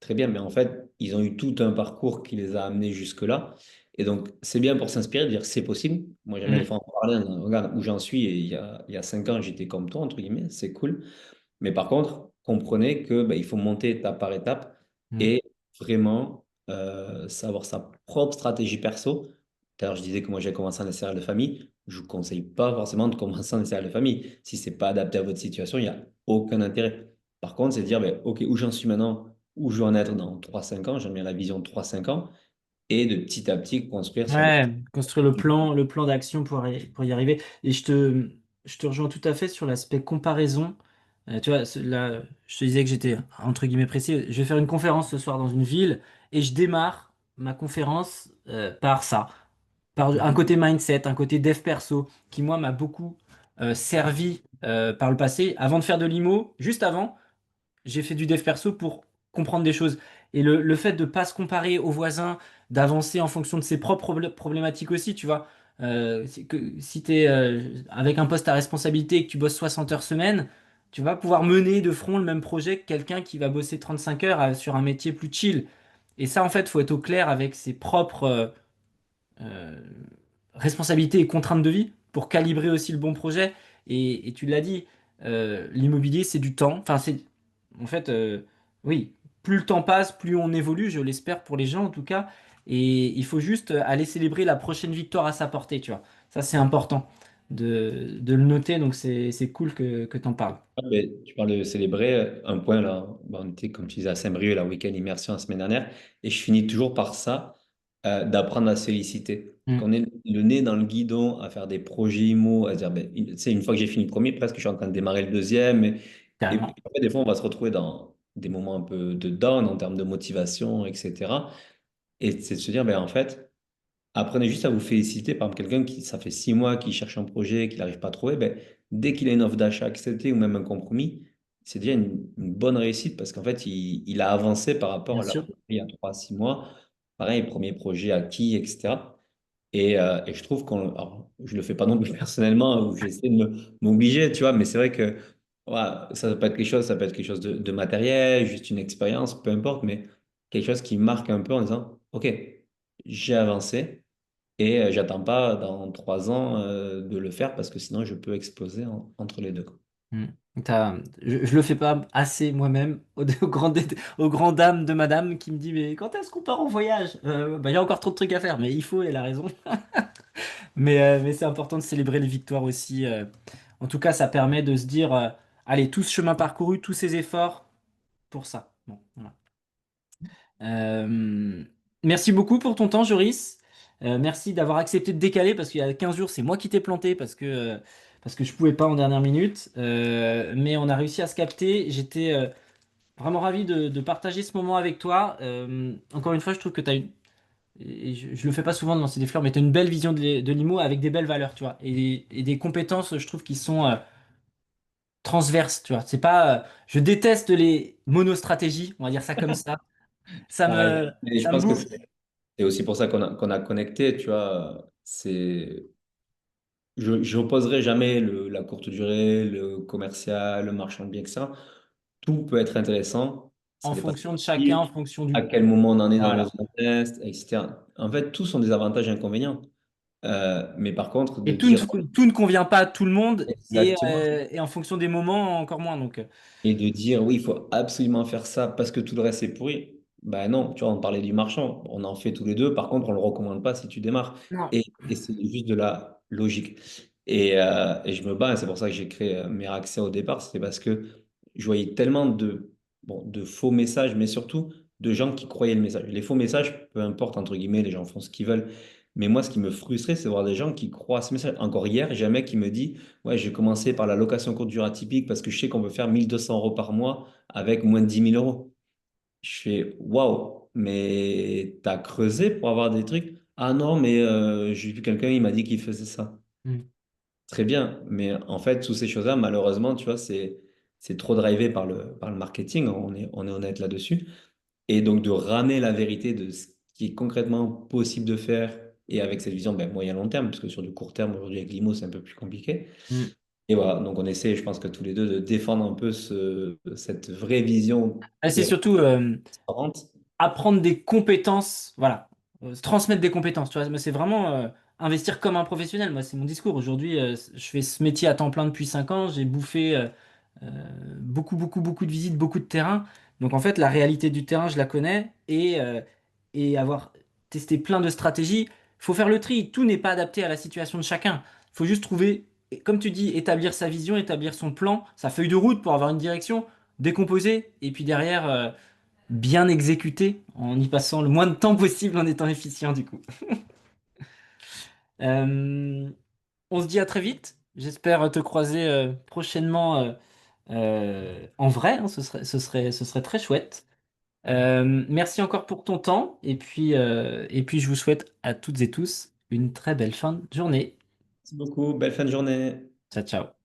Très bien, mais en fait, ils ont eu tout un parcours qui les a amenés jusque-là. Et donc, c'est bien pour s'inspirer, de dire c'est possible. Moi, j'aime bien des Mm. fois en parler. Regarde où j'en suis. Et il y a 5 ans, j'étais comme toi, entre guillemets. C'est cool. Mais par contre, comprenez que il faut monter étape par étape Mm. et vraiment savoir sa propre stratégie perso. D'ailleurs, je disais que moi, j'ai commencé en SRL de famille. Je ne vous conseille pas forcément de commencer en SRL de famille. Si ce n'est pas adapté à votre situation, il n'y a aucun intérêt. Par contre, c'est de dire, OK, où j'en suis maintenant, où je veux en être dans 3 5 ans, j'aime bien la vision de 3 5 ans, et de petit à petit construire sur des... Ouais, construire le plan d'action pour y arriver. Et je te rejoins tout à fait sur l'aspect comparaison. Tu vois, là, je te disais que j'étais entre guillemets précis. Je vais faire une conférence ce soir dans une ville et je démarre ma conférence par ça, par un Mhm. côté mindset, un côté dev perso, qui moi m'a beaucoup servi par le passé. Avant de faire de l'IMO, juste avant j'ai fait du dev perso pour comprendre des choses. Et le fait de pas se comparer aux voisins, d'avancer en fonction de ses propres problématiques aussi, tu vois. Si tu es avec un poste à responsabilité et que tu bosses 60 heures semaine, tu vas pouvoir mener de front le même projet que quelqu'un qui va bosser 35 heures sur un métier plus chill. Et ça, en fait, faut être au clair avec ses propres euh, responsabilités et contraintes de vie pour calibrer aussi le bon projet. Et tu l'as dit, l'immobilier, c'est du temps. Enfin, c'est en fait, oui, plus le temps passe, plus on évolue, je l'espère pour les gens en tout cas. Et il faut juste aller célébrer la prochaine victoire à sa portée, tu vois. Ça, c'est important de le noter, donc c'est cool que tu en parles. Ah, mais tu parles de célébrer un point là. On était, comme tu disais, à Saint-Brieuc, la week-end immersion la semaine dernière. Et je finis toujours par ça, d'apprendre à se féliciter. Mm, Qu'on ait le nez dans le guidon, à faire des projets IMO, à se dire, une fois que j'ai fini le premier, presque je suis en train de démarrer le deuxième. Et carrément. après, des fois, on va se retrouver dans des moments un peu de down en termes de motivation, etc. Et c'est de se dire, en fait, apprenez juste à vous féliciter. Par exemple, quelqu'un qui, ça fait 6 mois qu'il cherche un projet, qu'il n'arrive pas à trouver, dès qu'il a une offre d'achat acceptée ou même un compromis, c'est déjà une bonne réussite parce qu'en fait, il a avancé par rapport Bien à là où sûr. il y a 3 6 mois. Pareil, premier projet acquis, etc. Et je trouve alors, je le fais pas non plus personnellement, où j'essaie de m'obliger, tu vois, mais c'est vrai que voilà, ça peut être quelque chose, ça peut être quelque chose de matériel, juste une expérience, peu importe, mais quelque chose qui marque un peu en disant, OK, j'ai avancé. Et j'attends pas dans 3 ans de le faire parce que sinon je peux exploser entre les deux, quoi. Mm. Je le fais pas assez moi-même, aux grandes dames de madame qui me dit mais quand est-ce qu'on part en voyage? Bah, il y a encore trop de trucs à faire, mais il faut, elle a raison. Mais c'est important de célébrer les victoires aussi. En tout cas, ça permet de se dire, allez, tout ce chemin parcouru, tous ces efforts pour ça. Bon, voilà. Euh, Merci beaucoup pour ton temps, Joris. Merci d'avoir accepté de décaler parce qu'il y a 15 jours, c'est moi qui t'ai planté parce que je pouvais pas en dernière minute. Mais on a réussi à se capter. J'étais vraiment ravi de partager ce moment avec toi. Encore une fois, je trouve que tu as une. Et je le fais pas souvent de lancer des fleurs, mais tu as une belle vision de l'IMO avec des belles valeurs, tu vois. Et des compétences, je trouve, qui sont transverses, tu vois. C'est pas. Je déteste les monostratégies, on va dire ça comme ça. Pareil. Et je Ça me pense que bouffe. c'est aussi pour ça qu'on a connecté, tu vois. Je n'opposerai jamais la courte durée, le commercial, le marchand de biens, etc. Tout peut être intéressant. En Ça dépend fonction de chacun, en fonction à du. quel moment on en est dans le Voilà. test, etc. En fait, tous ont des avantages et inconvénients. Mais par contre, de Et dire tout ne convient pas à tout le monde exactement. et en fonction des moments, encore moins. Donc, Et de dire, oui, il faut absolument faire ça parce que tout le reste est pourri. Ben non, tu vois, on parlait du marchand. On en fait tous les deux. Par contre, on ne le recommande pas si tu démarres. non. Et c'est juste de la logique. Et je me bats, et c'est pour ça que j'ai créé Meraxia au départ. C'est parce que je voyais tellement de faux messages, mais surtout de gens qui croyaient le message. Les faux messages, peu importe, entre guillemets, les gens font ce qu'ils veulent. Mais moi, ce qui me frustrait, c'est de voir des gens qui croient à ce message. Encore hier, j'ai un mec qui me dit, ouais, j'ai commencé par la location courte durée atypique parce que je sais qu'on peut faire 1 200 € par mois avec moins de 10 000 euros. Je fais waouh, mais t'as creusé pour avoir des trucs? Ah non, mais j'ai vu quelqu'un, il m'a dit qu'il faisait ça. Mm. Très bien, mais en fait, toutes ces choses-là, malheureusement, tu vois, c'est trop drivé par le marketing, on est honnête là-dessus. Et donc de ramener la vérité de ce qui est concrètement possible de faire et avec cette vision ben, moyen-long terme, parce que sur du court terme, aujourd'hui avec l'IMO, c'est un peu plus compliqué. Mm. Et voilà, donc on essaie, je pense que tous les deux, de défendre un peu cette vraie vision Ah, qui c'est est surtout transparente. apprendre des compétences, voilà. Se transmettre des compétences, tu vois. Moi, c'est vraiment investir comme un professionnel. Moi, c'est mon discours. Aujourd'hui, je fais ce métier à temps plein depuis 5 ans. J'ai bouffé euh, beaucoup de visites, beaucoup de terrain. Donc, en fait, la réalité du terrain, je la connais. Et avoir testé plein de stratégies, il faut faire le tri. Tout n'est pas adapté à la situation de chacun. Il faut juste trouver, et comme tu dis, établir sa vision, établir son plan, sa feuille de route pour avoir une direction, décomposer. Et puis derrière, bien exécuté en y passant le moins de temps possible en étant efficient du coup. Euh, on se dit à très vite. J'espère te croiser prochainement en vrai, hein, ce serait très chouette. Merci encore pour ton temps et puis je vous souhaite à toutes et tous une très belle fin de journée. Merci beaucoup, belle fin de journée. Ciao, ciao.